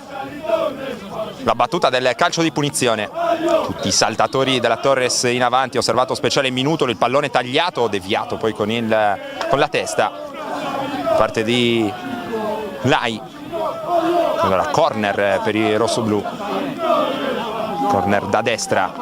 la battuta del calcio di punizione. Tutti i saltatori della Torres in avanti, osservato speciale Minutolo, il pallone tagliato, deviato poi con la testa da parte di Lai. Allora corner per i rossoblù, corner da destra.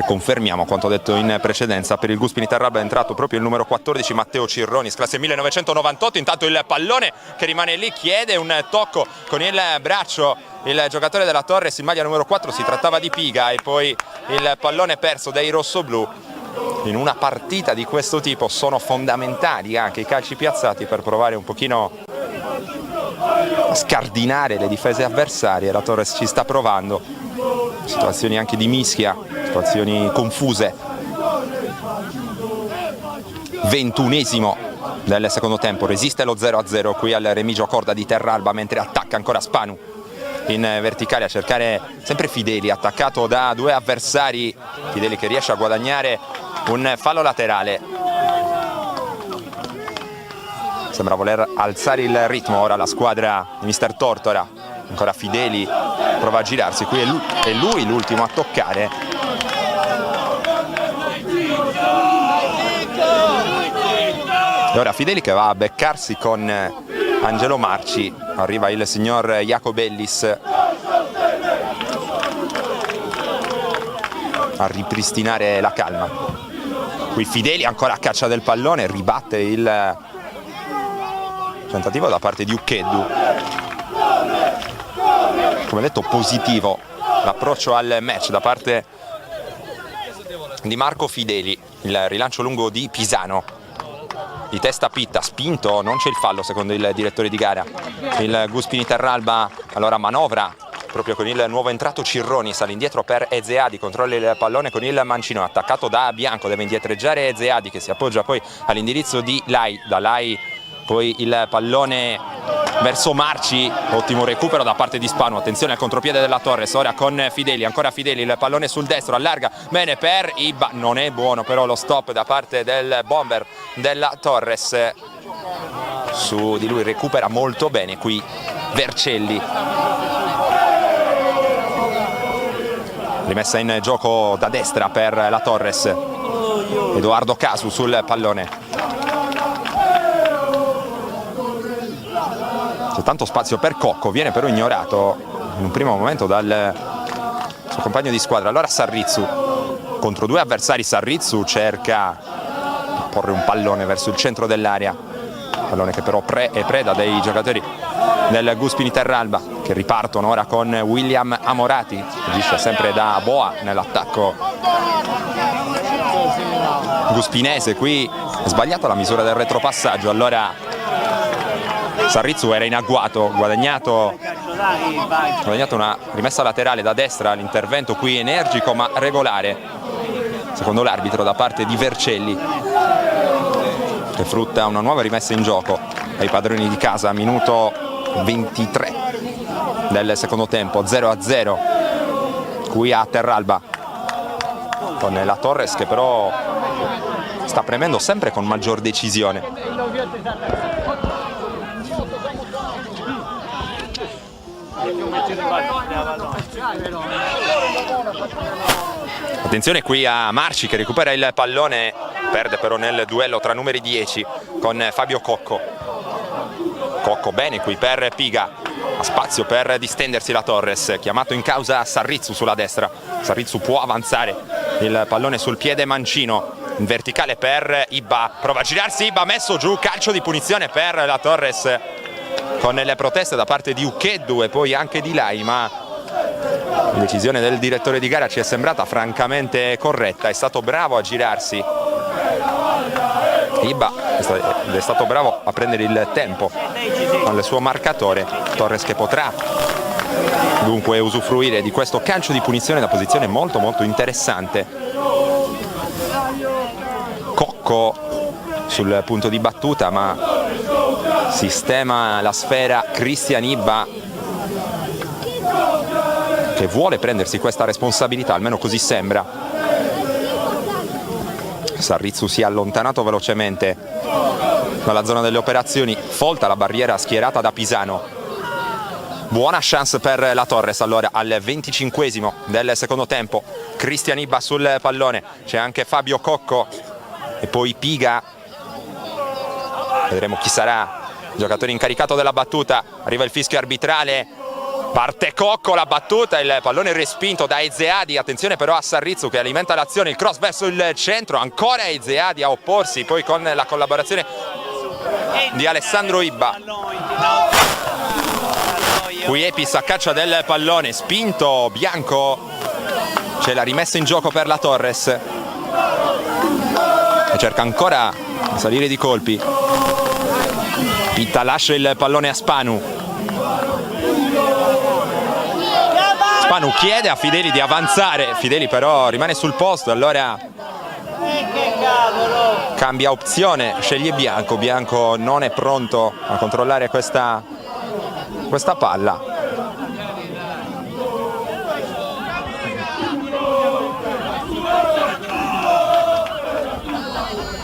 Confermiamo quanto detto in precedenza, per il Guspini Terralba è entrato proprio il numero 14 Matteo Cirronis, classe 1998. Intanto il pallone che rimane lì, chiede un tocco con il braccio il giocatore della Torres in maglia numero 4, si trattava di Piga, e poi il pallone perso dai rossoblù. In una partita di questo tipo sono fondamentali anche i calci piazzati per provare un pochino a scardinare le difese avversarie. La Torres ci sta provando, situazioni anche di mischia, situazioni confuse. 21esimo del secondo tempo, resiste lo 0-0 qui al Remigio Corda di Terralba, mentre attacca ancora Spanu in verticale a cercare sempre Fideli, attaccato da 2 avversari. Fideli che riesce a guadagnare un fallo laterale. Sembra voler alzare il ritmo ora la squadra di mister Tortora. Ancora Fideli prova a girarsi, qui è lui l'ultimo a toccare. E ora Fideli che va a beccarsi con Angelo Marci. Arriva il signor Jacobellis a ripristinare la calma. Qui Fideli ancora a caccia del pallone, ribatte il tentativo da parte di Uccheddu. Come detto, positivo l'approccio al match da parte di Marco Fideli. Il rilancio lungo di Pisano, di testa Pitta, spinto, non c'è il fallo secondo il direttore di gara. Il Guspini Terralba allora manovra proprio con il nuovo entrato Cirronis, all'indietro per Ezeadi, controlla il pallone con il mancino, attaccato da Bianco, deve indietreggiare Ezeadi che si appoggia poi all'indirizzo di Lai. Da Lai poi il pallone verso Marci, ottimo recupero da parte di Spanu, attenzione al contropiede della Torres, ora con Fideli, ancora Fideli, il pallone sul destro, allarga, bene per Ibba, non è buono però lo stop da parte del bomber della Torres. Su di lui recupera molto bene qui Vercelli. Rimessa in gioco da destra per la Torres, Edoardo Casu sul pallone. tanto spazio per Cocco, viene però ignorato in un primo momento dal suo compagno di squadra. Allora Sarrizzu contro due avversari, Sarrizzu cerca di porre un pallone verso il centro dell'area, pallone che però è preda dei giocatori del Guspini Terralba, che ripartono ora con William Amorati, agisce sempre da boa nell'attacco guspinese. Qui è sbagliata la misura del retropassaggio, allora Sarrizzu era in agguato, guadagnato una rimessa laterale da destra, l'intervento qui energico ma regolare secondo l'arbitro da parte di Vercelli, che frutta una nuova rimessa in gioco ai padroni di casa. Minuto 23 del secondo tempo, 0-0 qui a Terralba, con la Torres che però sta premendo sempre con maggior decisione. Attenzione qui a Marci che recupera il pallone, perde però nel duello tra numeri 10 con Fabio Cocco. Cocco bene qui per Piga, ha spazio per distendersi la Torres, chiamato in causa Sarrizzu sulla destra. Sarrizzu può avanzare, il pallone sul piede mancino, in verticale per Ibba, prova a girarsi Ibba, messo giù, calcio di punizione per la Torres con le proteste da parte di Ucheddu e poi anche di Lai, ma la decisione del direttore di gara ci è sembrata francamente corretta. È stato bravo a girarsi Ibba ed è stato bravo a prendere il tempo con il suo marcatore. Torres che potrà dunque usufruire di questo calcio di punizione da posizione molto interessante. Cocco sul punto di battuta, ma sistema la sfera Christian Ibba, che vuole prendersi questa responsabilità, almeno così sembra. Sarrizzu si è allontanato velocemente dalla zona delle operazioni, folta la barriera schierata da Pisano. Buona chance per la Torres allora al 25esimo del secondo tempo. Christian Ibba sul pallone, c'è anche Fabio Cocco e poi Piga. Vedremo chi sarà il giocatore incaricato della battuta. Arriva il fischio arbitrale, parte Cocco, la battuta, il pallone respinto da Ezeadi. Attenzione però a Sarrizzu che alimenta l'azione, il cross verso il centro, ancora Ezeadi a opporsi, poi con la collaborazione di Alessandro Ibba. Qui Epis a caccia del pallone, spinto Bianco, c'è la rimessa in gioco per la Torres e cerca ancora di salire di colpi. Pitta lascia il pallone a Spanu. Spanu chiede a Fideli di avanzare, Fideli però rimane sul posto, allora cambia opzione, sceglie Bianco. Bianco non è pronto a controllare questa palla.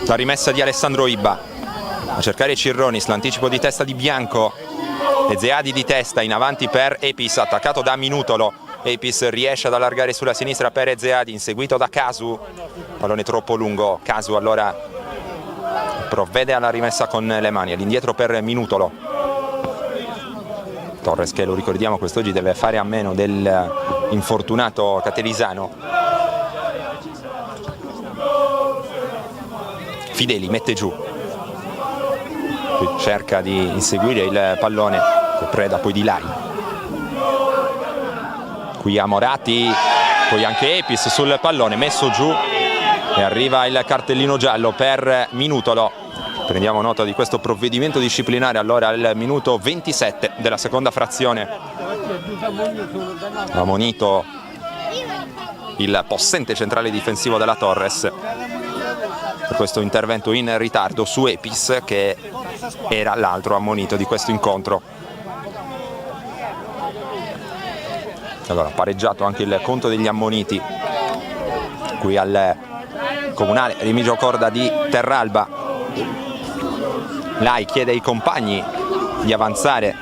La rimessa di Alessandro Ibba a cercare Cirronis, l'anticipo di testa di Bianco, Ezeadi di testa in avanti per Epis, attaccato da Minutolo. Epis riesce ad allargare sulla sinistra per Ezeadi, inseguito da Casu, pallone troppo lungo. Casu allora provvede alla rimessa con le mani, all'indietro per Minutolo. Torres che, lo ricordiamo, quest'oggi deve fare a meno dell'infortunato Caterisano. Fideli mette giù, cerca di inseguire il pallone che preda poi di Lai. Qui Amorati, poi anche Epis sul pallone, messo giù e arriva il cartellino giallo per Minutolo. Prendiamo nota di questo provvedimento disciplinare allora al minuto 27 della seconda frazione. Ammonito il possente centrale difensivo della Torres per questo intervento in ritardo su Epis, che era l'altro ammonito di questo incontro. Allora, pareggiato anche il conto degli ammoniti qui al comunale Remigio Corda di Terralba. Lai chiede ai compagni di avanzare.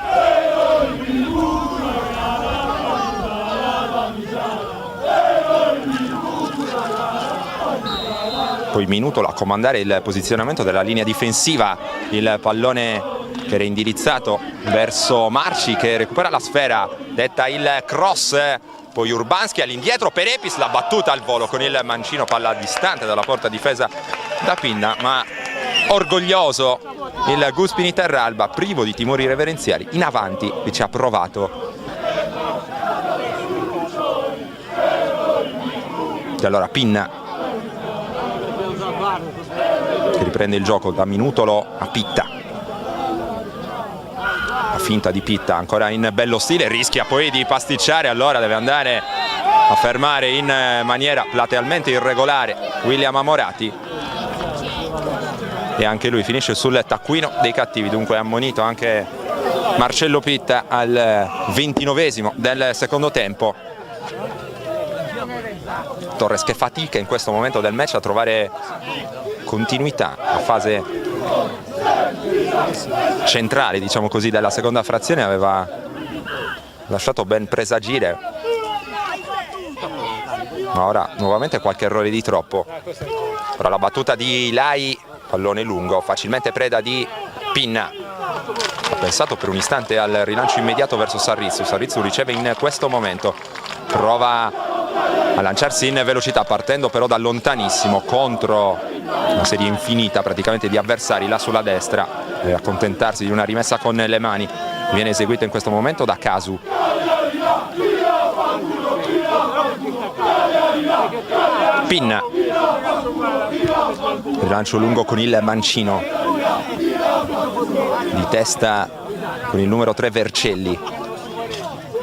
Poi Minutolo a comandare il posizionamento della linea difensiva, il pallone che era indirizzato verso Marci, che recupera la sfera, detta il cross, poi Urbanski all'indietro per Epis, la battuta al volo con il mancino, palla distante dalla porta difesa da Pinna, ma orgoglioso il Guspini Terralba, privo di timori reverenziali, in avanti, e ci ha provato. E allora Pinna, che riprende il gioco da Minutolo a Pitta, la finta di Pitta ancora in bello stile, rischia poi di pasticciare, allora deve andare a fermare in maniera platealmente irregolare William Amorati, e anche lui finisce sul taccuino dei cattivi. Dunque ammonito anche Marcello Pitta al 29esimo del secondo tempo. Torres che fatica in questo momento del match a trovare continuità, a fase centrale, diciamo così, della seconda frazione aveva lasciato ben presagire, ma ora nuovamente qualche errore di troppo. Ora la battuta di Lai, pallone lungo, facilmente preda di Pinna. Ha pensato per un istante al rilancio immediato verso Sarrizzu. Sarrizzu riceve in questo momento, prova a lanciarsi in velocità, partendo però da lontanissimo contro una serie infinita praticamente di avversari là sulla destra, deve accontentarsi di una rimessa con le mani, viene eseguita in questo momento da Casu. Pinna, rilancio lungo con il mancino, di testa con il numero 3 Vercelli,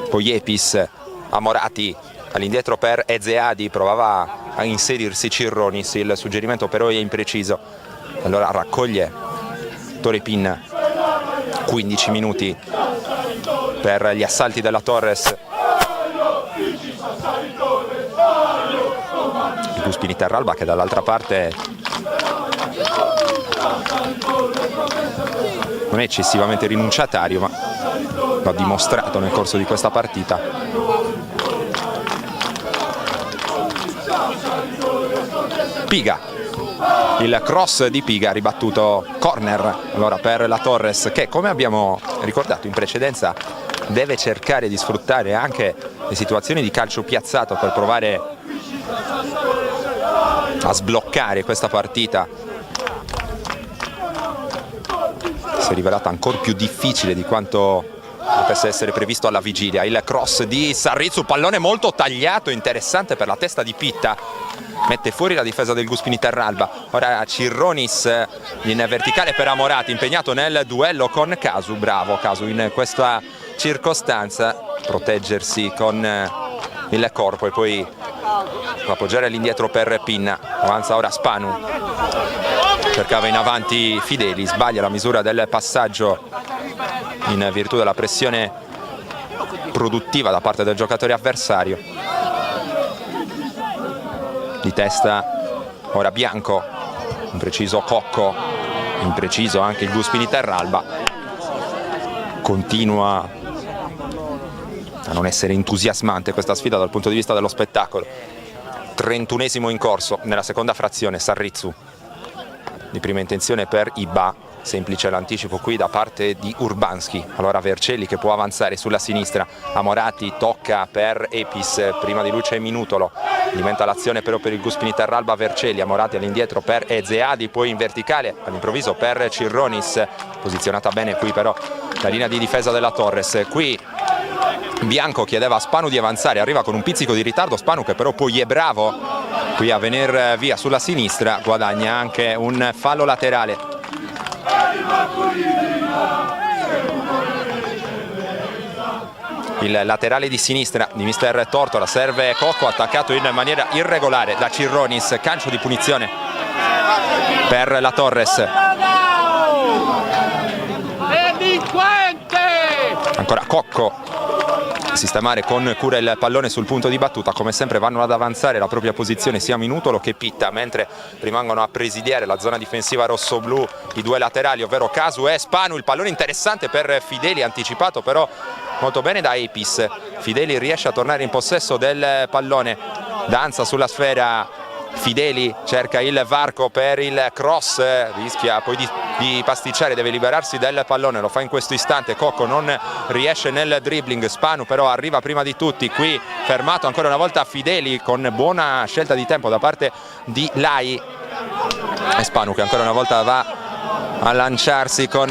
poi Epis, Amorati all'indietro per Ezeadi, provava a inserirsi Cirronis, il suggerimento però è impreciso, allora raccoglie Tore Pinna. 15 minuti per gli assalti della Torres. Il Guspini Terralba che dall'altra parte non è eccessivamente rinunciatario, ma l'ha dimostrato nel corso di questa partita. Piga, il cross di Piga, ribattuto corner allora per la Torres, che come abbiamo ricordato in precedenza deve cercare di sfruttare anche le situazioni di calcio piazzato per provare a sbloccare questa partita. Si è rivelata ancora più difficile di quanto potesse essere previsto alla vigilia. Il cross di Sarrizzu, pallone molto tagliato, interessante per la testa di Pitta, mette fuori la difesa del Guspini Terralba. Ora Cirronis in verticale per Amorati, impegnato nel duello con Casu. Bravo Casu in questa circostanza, proteggersi con il corpo e poi appoggiare all'indietro per Pinna. Avanza ora Spanu, cercava in avanti Fideli, sbaglia la misura del passaggio in virtù della pressione produttiva da parte del giocatore avversario. Di testa ora Bianco, impreciso Cocco, impreciso anche il Guspini Terralba. Continua a non essere entusiasmante questa sfida dal punto di vista dello spettacolo. 31esimo in corso nella seconda frazione. Sarrizzu di prima intenzione per Iba, semplice l'anticipo qui da parte di Urbanski. Allora Vercelli che può avanzare sulla sinistra, Amorati tocca per Epis, prima di lui c'è Minutolo, diventa l'azione però per il Guspini Terralba. Vercelli, Amorati all'indietro per Ezeadi, poi in verticale all'improvviso per Cirronis, posizionata bene qui però la linea di difesa della Torres. Qui Bianco chiedeva a Spanu di avanzare, arriva con un pizzico di ritardo Spanu, che però poi è bravo qui a venire via sulla sinistra, guadagna anche un fallo laterale. Il laterale di sinistra di mister Tortora, serve Cocco, attaccato in maniera irregolare da Cirronis, calcio di punizione per la Torres. Ancora Cocco, sistemare con cura il pallone sul punto di battuta. Come sempre vanno ad avanzare la propria posizione sia Minutolo che Pitta, mentre rimangono a presidiare la zona difensiva rossoblu i due laterali, ovvero Casu e Spanu. Il pallone interessante per Fideli, anticipato però molto bene da Epis. Fideli riesce a tornare in possesso del pallone, danza sulla sfera Fideli cerca il varco per il cross, rischia poi di pasticciare, deve liberarsi del pallone, lo fa in questo istante. Cocco non riesce nel dribbling, Spanu però arriva prima di tutti, qui fermato ancora una volta Fideli con buona scelta di tempo da parte di Lai, e Spanu che ancora una volta va a lanciarsi con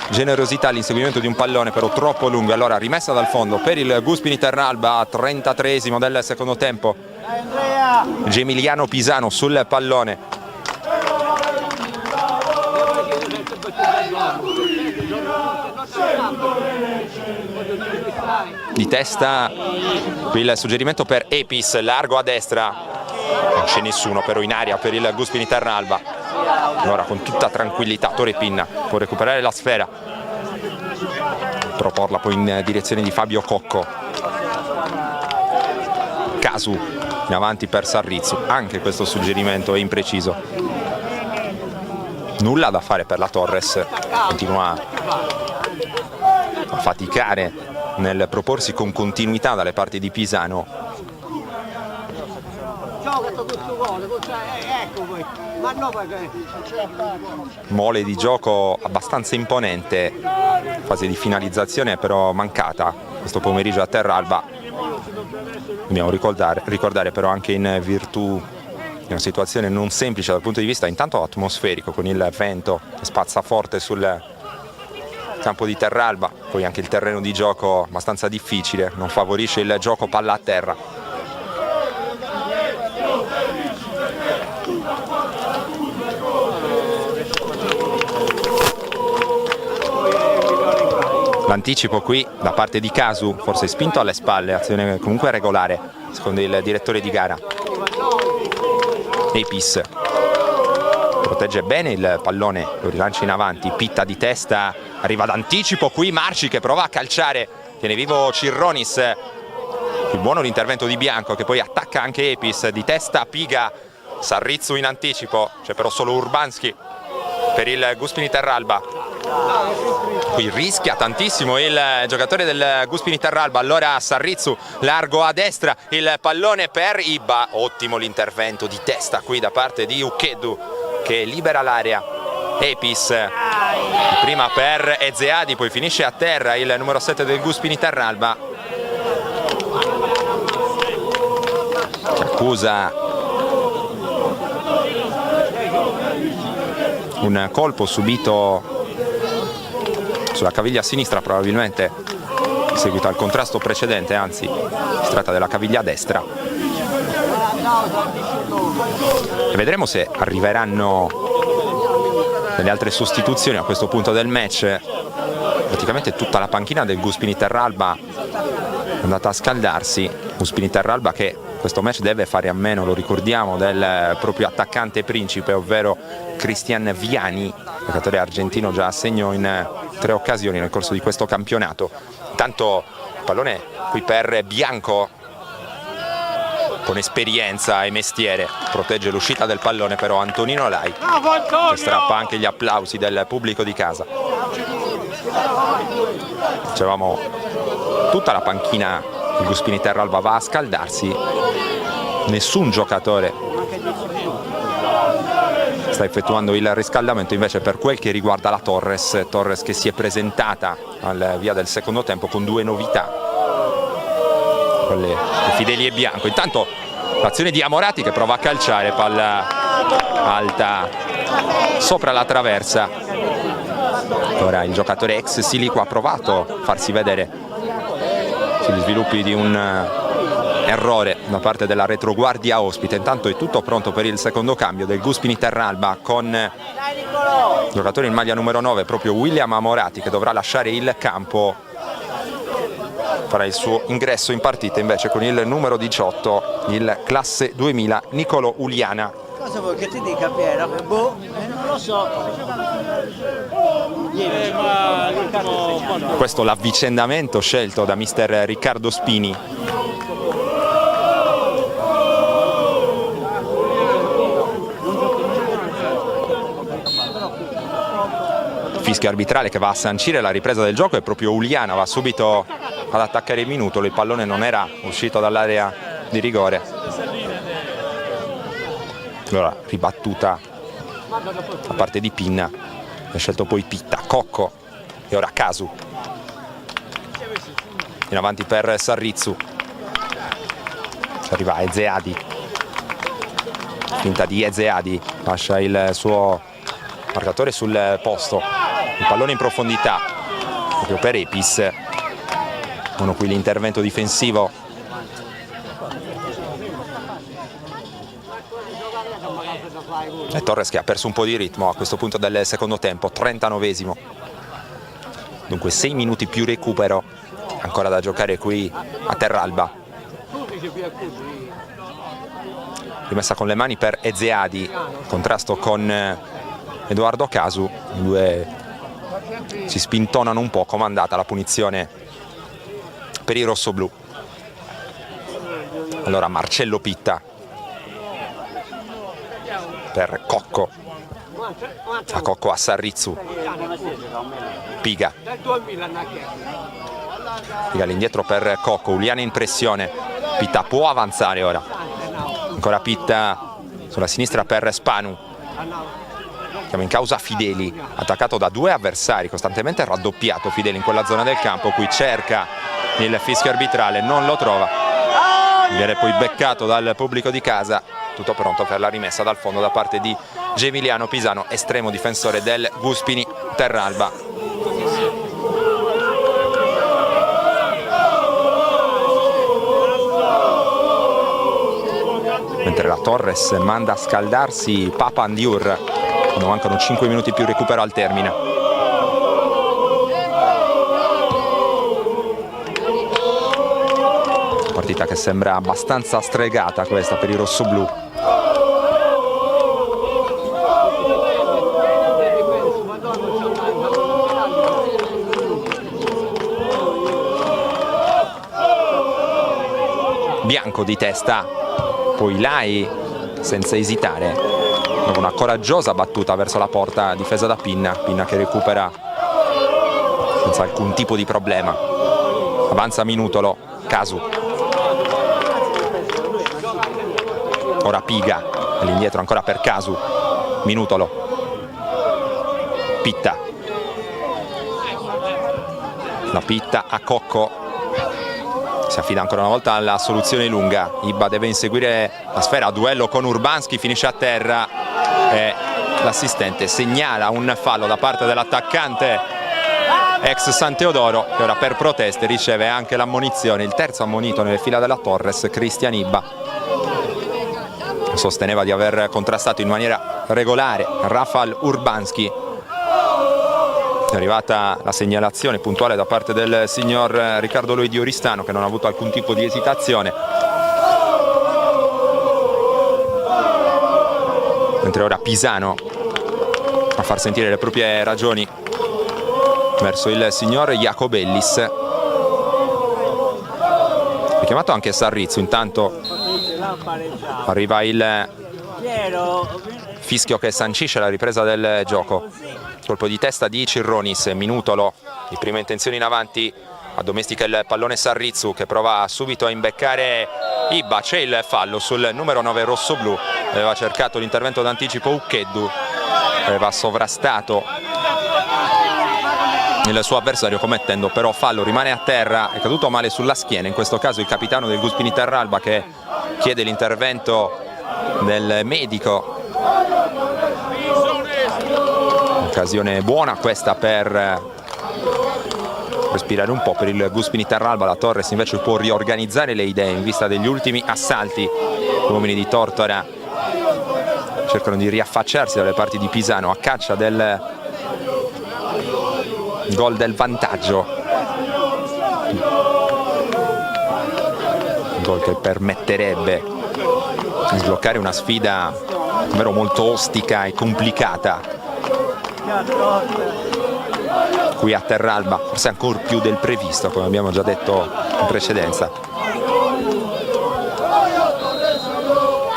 generosità all'inseguimento di un pallone però troppo lungo. Allora rimessa dal fondo per il Guspini Terralba, 33esimo del secondo tempo. Gemiliano Pisano sul pallone, di testa qui il suggerimento per Epis, largo a destra, non c'è nessuno però in aria per il Guspini Terralba. Allora con tutta tranquillità Tore Pinna può recuperare la sfera, proporla poi in direzione di Fabio Cocco. Casu in avanti per Sarrizzu, anche questo suggerimento è impreciso. Nulla da fare per la Torres, continua a faticare nel proporsi con continuità dalle parti di Pisano. Mole di gioco abbastanza imponente, fase di finalizzazione però mancata questo pomeriggio a Terralba. Dobbiamo ricordare però anche in virtù di una situazione non semplice dal punto di vista intanto atmosferico, con il vento che spazza forte sul campo di Terralba, poi anche il terreno di gioco abbastanza difficile, non favorisce il gioco palla a terra. L'anticipo qui da parte di Casu, forse spinto alle spalle, azione comunque regolare secondo il direttore di gara. Epis protegge bene il pallone, lo rilancia in avanti, Pitta di testa, arriva d'anticipo qui Marci che prova a calciare, tiene vivo Cirronis, più buono l'intervento di Bianco che poi attacca anche Epis, di testa Piga, Sarrizzu in anticipo, c'è però solo Urbanski per il Guspini Terralba. Qui rischia tantissimo il giocatore del Guspini Terralba, allora Sarrizzu largo a destra, il pallone per Ibba, ottimo l'intervento di testa qui da parte di Ucheddu che libera l'area. Epis prima per Ezeadi, poi finisce a terra il numero 7 del Guspini Terralba, che accusa un colpo subito sulla caviglia sinistra, probabilmente in seguito al contrasto precedente, anzi si tratta della caviglia destra. E vedremo se arriveranno delle altre sostituzioni a questo punto del match. Praticamente tutta la panchina del Guspini Terralba è andata a scaldarsi. Guspini Terralba che questo match deve fare a meno, lo ricordiamo, del proprio attaccante principe, ovvero Cristian Viani, giocatore argentino già a segno in 3 occasioni nel corso di questo campionato. Intanto pallone qui per Bianco, con esperienza e mestiere, protegge l'uscita del pallone però Antonino Lai, che strappa anche gli applausi del pubblico di casa. Dicevamo, tutta la panchina del Guspini Terralba va a scaldarsi, nessun giocatore sta effettuando il riscaldamento. Invece per quel che riguarda la Torres che si è presentata al via del secondo tempo con 2 novità, quelle di Fideli e Bianco. Intanto l'azione di Amorati che prova a calciare, palla alta sopra la traversa. Ora il giocatore ex Silico ha provato a farsi vedere sugli sviluppi di un errore da parte della retroguardia ospite. Intanto è tutto pronto per il secondo cambio del Guspini Terralba, con il giocatore in maglia numero 9, proprio William Amorati, che dovrà lasciare il campo. Farà il suo ingresso in partita invece con il numero 18, il classe 2000, Nicolo Uliana. Cosa vuoi che ti dica, Piero? Boh, non lo so. Questo l'avvicendamento scelto da mister Riccardo Spini. Fischio arbitrale che va a sancire la ripresa del gioco, e proprio Uliana va subito ad attaccare il Minutolo. Il pallone non era uscito dall'area di rigore. Allora ribattuta da parte di Pinna, ha scelto poi Pitta, Cocco e ora Casu. In avanti per Sarrizzu, arriva Ezeadi, finta di Ezeadi, lascia il suo marcatore sul posto, il pallone in profondità proprio per Epis, uno qui l'intervento difensivo e Torres che ha perso un po' di ritmo a questo punto del secondo tempo, 39esimo, dunque 6 minuti più recupero ancora da giocare qui a Terralba. Rimessa con le mani per Ezeadi, contrasto con Edoardo Casu, i due si spintonano un po', comandata la punizione per i rossoblù. Allora Marcello Pitta per Cocco, a Cocco a Sarrizzu, Piga all'indietro per Cocco, Uliana in pressione, Pitta può avanzare ora, ancora Pitta sulla sinistra per Spanu, chiama in causa Fideli, attaccato da due avversari, costantemente raddoppiato Fideli in quella zona del campo, qui cerca il fischio arbitrale, non lo trova, viene poi beccato dal pubblico di casa, tutto pronto per la rimessa dal fondo da parte di Gemiliano Pisano, estremo difensore del Guspini Terralba. Mentre la Torres manda a scaldarsi Papa Andiur, quando mancano 5 minuti più recupero al termine. Partita che sembra abbastanza stregata questa per i rossoblù. Bianco di testa, poi Lai senza esitare, dopo una coraggiosa battuta verso la porta difesa da Pinna, Pinna che recupera senza alcun tipo di problema, avanza Minutolo, Casu, ora Piga, all'indietro ancora per Casu, Minutolo, Pitta, la Pitta a Cocco, si affida ancora una volta alla soluzione lunga, Ibba deve inseguire la sfera, duello con Urbanski, finisce a terra e l'assistente segnala un fallo da parte dell'attaccante ex San Teodoro, che ora per proteste riceve anche l'ammonizione, il terzo ammonito nelle fila della Torres, Cristian Ibba. Sosteneva di aver contrastato in maniera regolare Rafal Urbanski. È arrivata la segnalazione puntuale da parte del signor Riccardo Loidi Oristano, che non ha avuto alcun tipo di esitazione. Mentre ora Pisano a far sentire le proprie ragioni verso il signor Jacobellis. Richiamato anche Sarrizzu, intanto arriva il fischio che sancisce la ripresa del gioco. Colpo di testa di Cirronis, Minutolo di prima intenzione in avanti, addomestica il pallone Sarrizzu che prova subito a imbeccare Ibba, c'è il fallo sul numero 9 rossoblù, aveva cercato l'intervento d'anticipo Uccheddu, aveva sovrastato il suo avversario commettendo però fallo, rimane a terra, è caduto male sulla schiena, in questo caso il capitano del Guspini Terralba che chiede l'intervento del medico. Occasione buona questa per respirare un po' per il Guspini Terralba. La Torres invece può riorganizzare le idee in vista degli ultimi assalti. Gli uomini di Tortora cercano di riaffacciarsi dalle parti di Pisano a caccia del gol del vantaggio, un gol che permetterebbe di sbloccare una sfida davvero molto ostica e complicata qui a Terralba, forse ancora più del previsto, come abbiamo già detto in precedenza.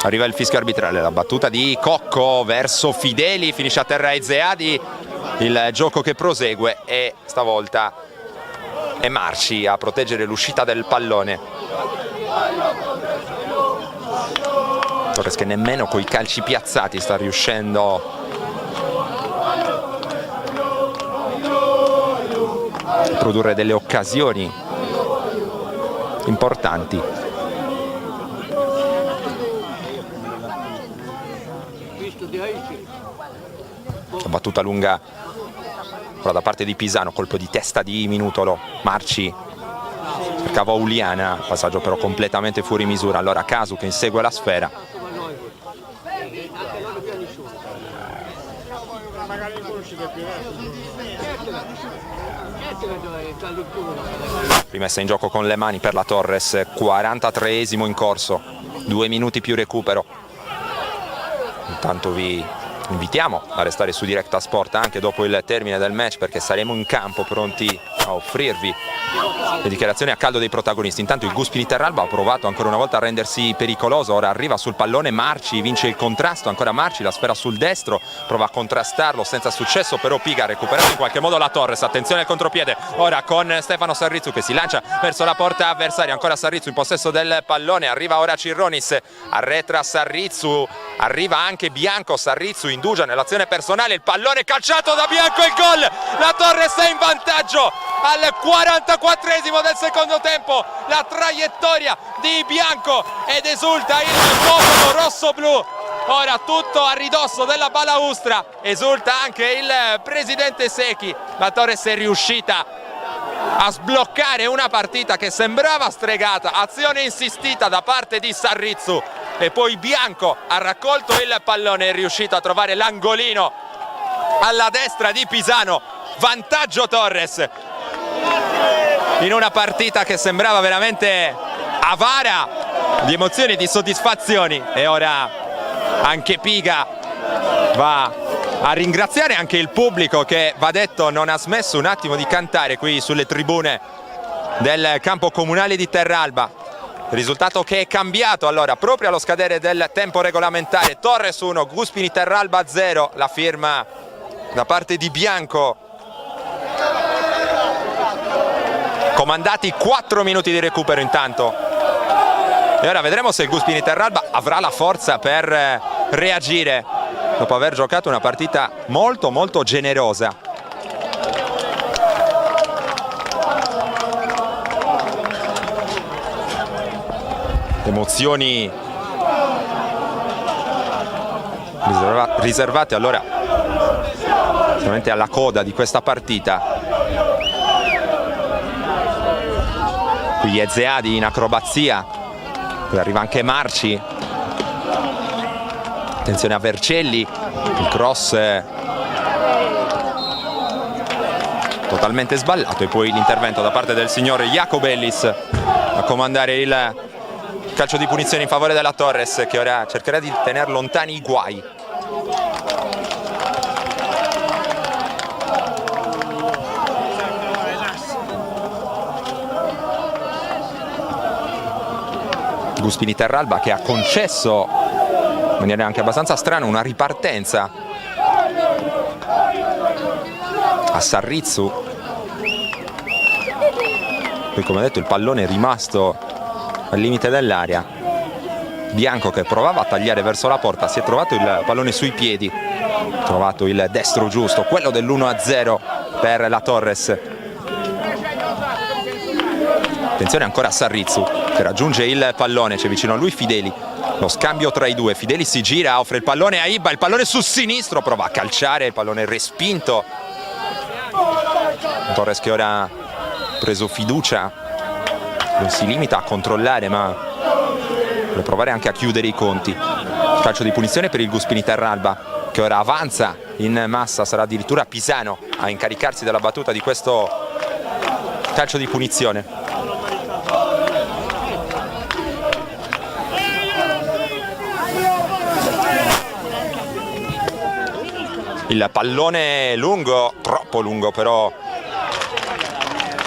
Arriva il fischio arbitrale, la battuta di Cocco verso Fideli, finisce a terra Ezeadi, il gioco che prosegue e stavolta è Marci a proteggere l'uscita del pallone. Torres che nemmeno coi calci piazzati sta riuscendo a produrre delle occasioni importanti. La battuta lunga ora da parte di Pisano, colpo di testa di Minutolo, Marci cercava Uliana, passaggio però completamente fuori misura, allora Casu che insegue la sfera. Rimessa in gioco con le mani per la Torres, 43esimo in corso, 2 minuti più recupero. Intanto vi invitiamo a restare su Directa Sport anche dopo il termine del match, perché saremo in campo pronti a offrirvi le dichiarazioni a caldo dei protagonisti. Intanto il Guspini Terralba ha provato ancora una volta a rendersi pericoloso, ora arriva sul pallone Marci, vince il contrasto, ancora Marci, la sfera sul destro, prova a contrastarlo senza successo, però Piga ha recuperato in qualche modo la Torres. Attenzione al contropiede ora con Stefano Sarrizzu che si lancia verso la porta avversaria, ancora Sarrizzu in possesso del pallone, arriva ora Cirronis, arretra Sarrizzu, arriva anche Bianco, Sarrizzu indugia nell'azione personale, il pallone calciato da Bianco, il gol, la Torres è in vantaggio al 44esimo del secondo tempo, la traiettoria di Bianco ed esulta il popolo rosso-blu. Ora tutto a ridosso della balaustra, esulta anche il presidente Secchi. La Torres è riuscita a sbloccare una partita che sembrava stregata, azione insistita da parte di Sarrizzu e poi Bianco ha raccolto il pallone, è riuscito a trovare l'angolino alla destra di Pisano, vantaggio Torres in una partita che sembrava veramente avara di emozioni e di soddisfazioni. E ora anche Piga va a ringraziare anche il pubblico che, va detto, non ha smesso un attimo di cantare qui sulle tribune del campo comunale di Terralba. Risultato che è cambiato allora proprio allo scadere del tempo regolamentare. Torres 1, Guspini Terralba 0, la firma da parte di Bianco. Comandati 4 minuti di recupero intanto. E ora vedremo se il Guspini Terralba avrà la forza per reagire dopo aver giocato una partita molto molto generosa. Emozioni riservate allora solamente alla coda di questa partita. Qui Ezeadi in acrobazia, poi arriva anche Marci, attenzione a Vercelli, il cross totalmente sballato e poi l'intervento da parte del signor Jacobellis a comandare il calcio di punizione in favore della Torres, che ora cercherà di tenere lontani i guai. Guspini Terralba che ha concesso in maniera anche abbastanza strana una ripartenza a Sarrizzu. Poi, come detto, il pallone è rimasto al limite dell'area. Bianco che provava a tagliare verso la porta, si è trovato il pallone sui piedi, ha trovato il destro giusto, quello dell'1-0 per la Torres. Attenzione ancora a Sarrizzu che raggiunge il pallone, c'è vicino a lui Fideli, lo scambio tra i due, Fideli si gira, offre il pallone a Ibba, il pallone sul sinistro, prova a calciare, il pallone respinto. Torres che ora ha preso fiducia, non si limita a controllare ma vuole provare anche a chiudere i conti. Calcio di punizione per il Guspini Terralba che ora avanza in massa, sarà addirittura Pisano a incaricarsi della battuta di questo calcio di punizione. Il pallone lungo, troppo lungo però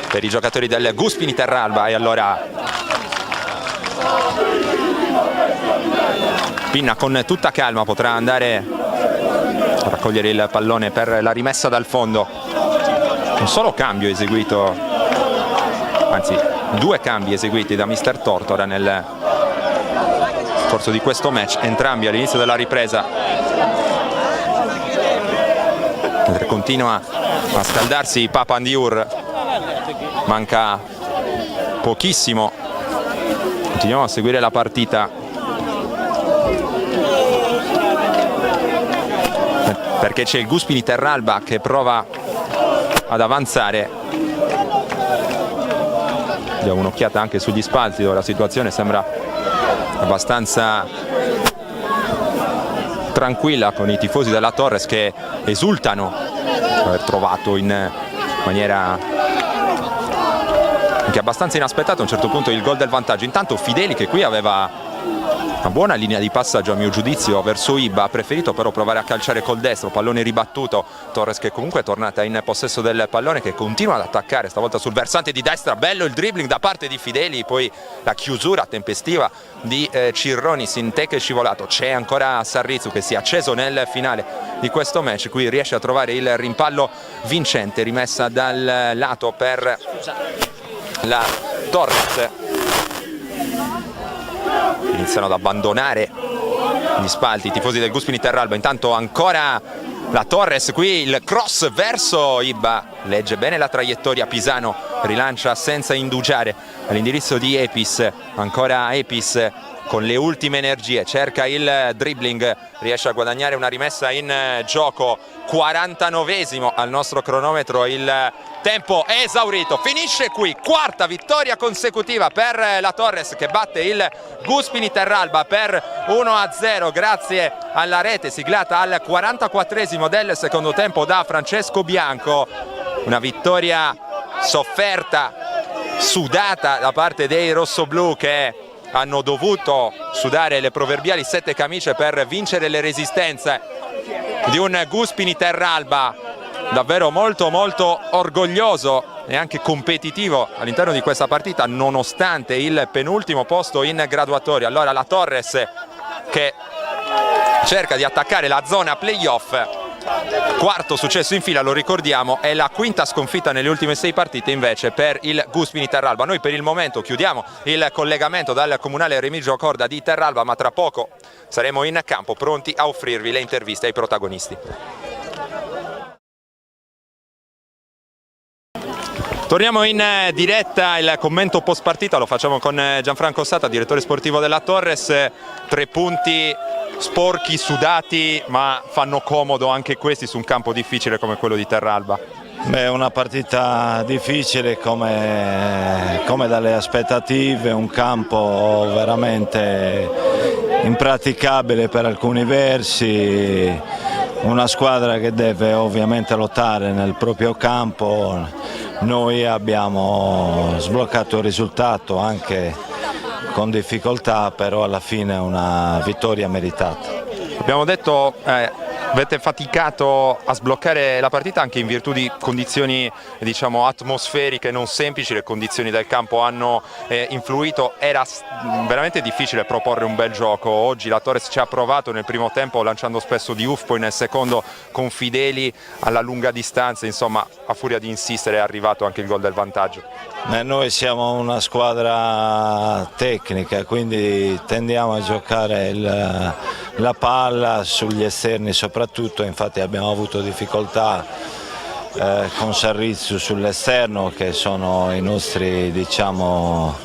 per i giocatori del Guspini Terralba, e allora Pinna con tutta calma potrà andare a raccogliere il pallone per la rimessa dal fondo. Un solo cambio eseguito, anzi 2 cambi eseguiti da Mister Tortora nel corso di questo match, entrambi all'inizio della ripresa, mentre continua a scaldarsi Papandiur, manca pochissimo, continuiamo a seguire la partita perché c'è il Guspini Terralba che prova ad avanzare. Diamo un'occhiata anche sugli spalti dove la situazione sembra abbastanza tranquilla, con i tifosi della Torres che esultano per aver trovato in maniera anche abbastanza inaspettata a un certo punto il gol del vantaggio. Intanto Fideli, che qui aveva una buona linea di passaggio a mio giudizio verso Ibba, ha preferito però provare a calciare col destro, pallone ribattuto. Torres che comunque è tornata in possesso del pallone, che continua ad attaccare stavolta sul versante di destra. Bello il dribbling da parte di Fideli, poi la chiusura tempestiva di Cirroni, Sintec è scivolato. C'è ancora Sarrizzu che si è acceso nel finale di questo match, qui riesce a trovare il rimpallo vincente, rimessa dal lato per la Torres. Iniziano ad abbandonare gli spalti i tifosi del Guspini Terralba. Intanto ancora la Torres, qui il cross verso Ibba, legge bene la traiettoria Pisano, rilancia senza indugiare all'indirizzo di Epis. Ancora Epis con le ultime energie, cerca il dribbling, riesce a guadagnare una rimessa in gioco. 49esimo al nostro cronometro, il tempo è esaurito, finisce qui, quarta vittoria consecutiva per la Torres che batte il Guspini Terralba per 1-0 grazie alla rete siglata al 44esimo del secondo tempo da Francesco Bianco. Una vittoria sofferta, sudata da parte dei rossoblù, che hanno dovuto sudare le proverbiali 7 camicie per vincere le resistenze di un Guspini Terralba davvero molto orgoglioso e anche competitivo all'interno di questa partita, nonostante il penultimo posto in graduatoria. Allora la Torres che cerca di attaccare la zona playoff, quarto successo in fila, lo ricordiamo, è la quinta sconfitta nelle ultime 6 partite invece per il Guspini Terralba. Noi per il momento chiudiamo il collegamento dal comunale Remigio Corda di Terralba, ma tra poco saremo in campo pronti a offrirvi le interviste ai protagonisti. Torniamo in diretta, il commento post partita lo facciamo con Gianfranco Sata, direttore sportivo della Torres. 3 punti sporchi, sudati, ma fanno comodo anche questi su un campo difficile come quello di Terralba. Beh, una partita difficile come dalle aspettative, un campo veramente impraticabile per alcuni versi, una squadra che deve ovviamente lottare nel proprio campo. Noi abbiamo sbloccato il risultato anche con difficoltà, però alla fine è una vittoria meritata. Abbiamo detto avete faticato a sbloccare la partita anche in virtù di condizioni, diciamo, atmosferiche non semplici. Le condizioni del campo hanno influito, era veramente difficile proporre un bel gioco. Oggi la Torres ci ha provato nel primo tempo lanciando spesso di poi nel secondo con Fideli alla lunga distanza, insomma a furia di insistere è arrivato anche il gol del vantaggio. Noi siamo una squadra tecnica, quindi tendiamo a giocare la palla sugli esterni soprattutto, infatti abbiamo avuto difficoltà con Sarrizzu sull'esterno, che sono i nostri, diciamo,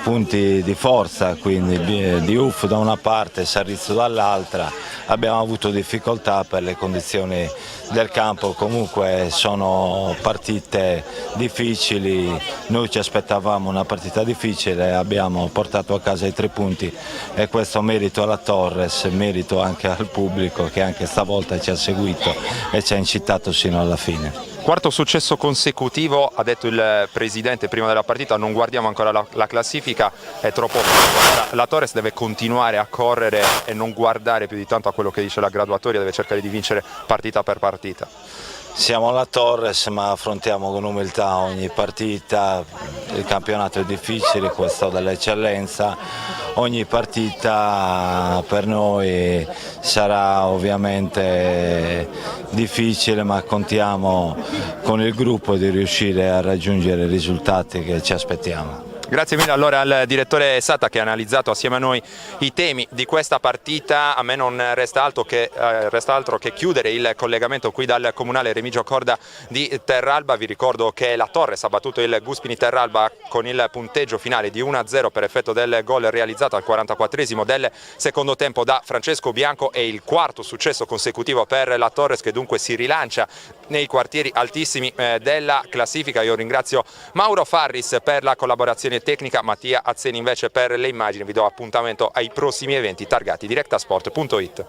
punti di forza, quindi Diouf da una parte e Sarrizzu dall'altra. Abbiamo avuto difficoltà per le condizioni del campo, comunque sono partite difficili, noi ci aspettavamo una partita difficile, abbiamo portato a casa i 3 punti e questo merito alla Torres, merito anche al pubblico che anche stavolta ci ha seguito e ci ha incitato sino alla fine. Quarto successo consecutivo, ha detto il presidente prima della partita, non guardiamo ancora la classifica, è troppo poco. La Torres deve continuare a correre e non guardare più di tanto a quello che dice la graduatoria, deve cercare di vincere partita per partita. Siamo alla Torres, ma affrontiamo con umiltà ogni partita, il campionato è difficile, questo dell'eccellenza, ogni partita per noi sarà ovviamente difficile, ma contiamo con il gruppo di riuscire a raggiungere i risultati che ci aspettiamo. Grazie mille allora al direttore Satta che ha analizzato assieme a noi i temi di questa partita. A me non resta altro che chiudere il collegamento qui dal comunale Remigio Corda di Terralba. Vi ricordo che la Torres ha battuto il Guspini Terralba con il punteggio finale di 1-0 per effetto del gol realizzato al 44esimo del secondo tempo da Francesco Bianco. È il quarto successo consecutivo per la Torres, che dunque si rilancia nei quartieri altissimi della classifica. Io ringrazio Mauro Farris per la collaborazione tecnica, Mattia Azzeni invece per le immagini. Vi do appuntamento ai prossimi eventi targati directasport.it.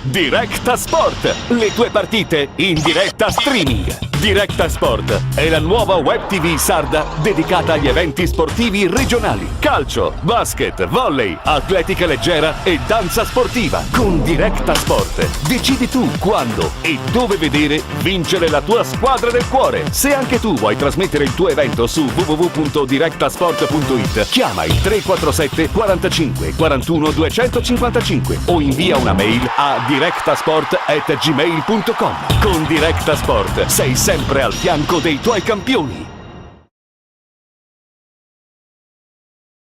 Directa Sport, le tue partite in diretta streaming. Directa Sport è la nuova web TV sarda dedicata agli eventi sportivi regionali: calcio, basket, volley, atletica leggera e danza sportiva. Con Directa Sport decidi tu quando e dove vedere vincere la tua squadra del cuore. Se anche tu vuoi trasmettere il tuo evento su www.directasport.it, chiama il 347 45 41 255 o invia una mail a directasport@gmail.com. Con Directa Sport sei sempre al fianco dei tuoi campioni.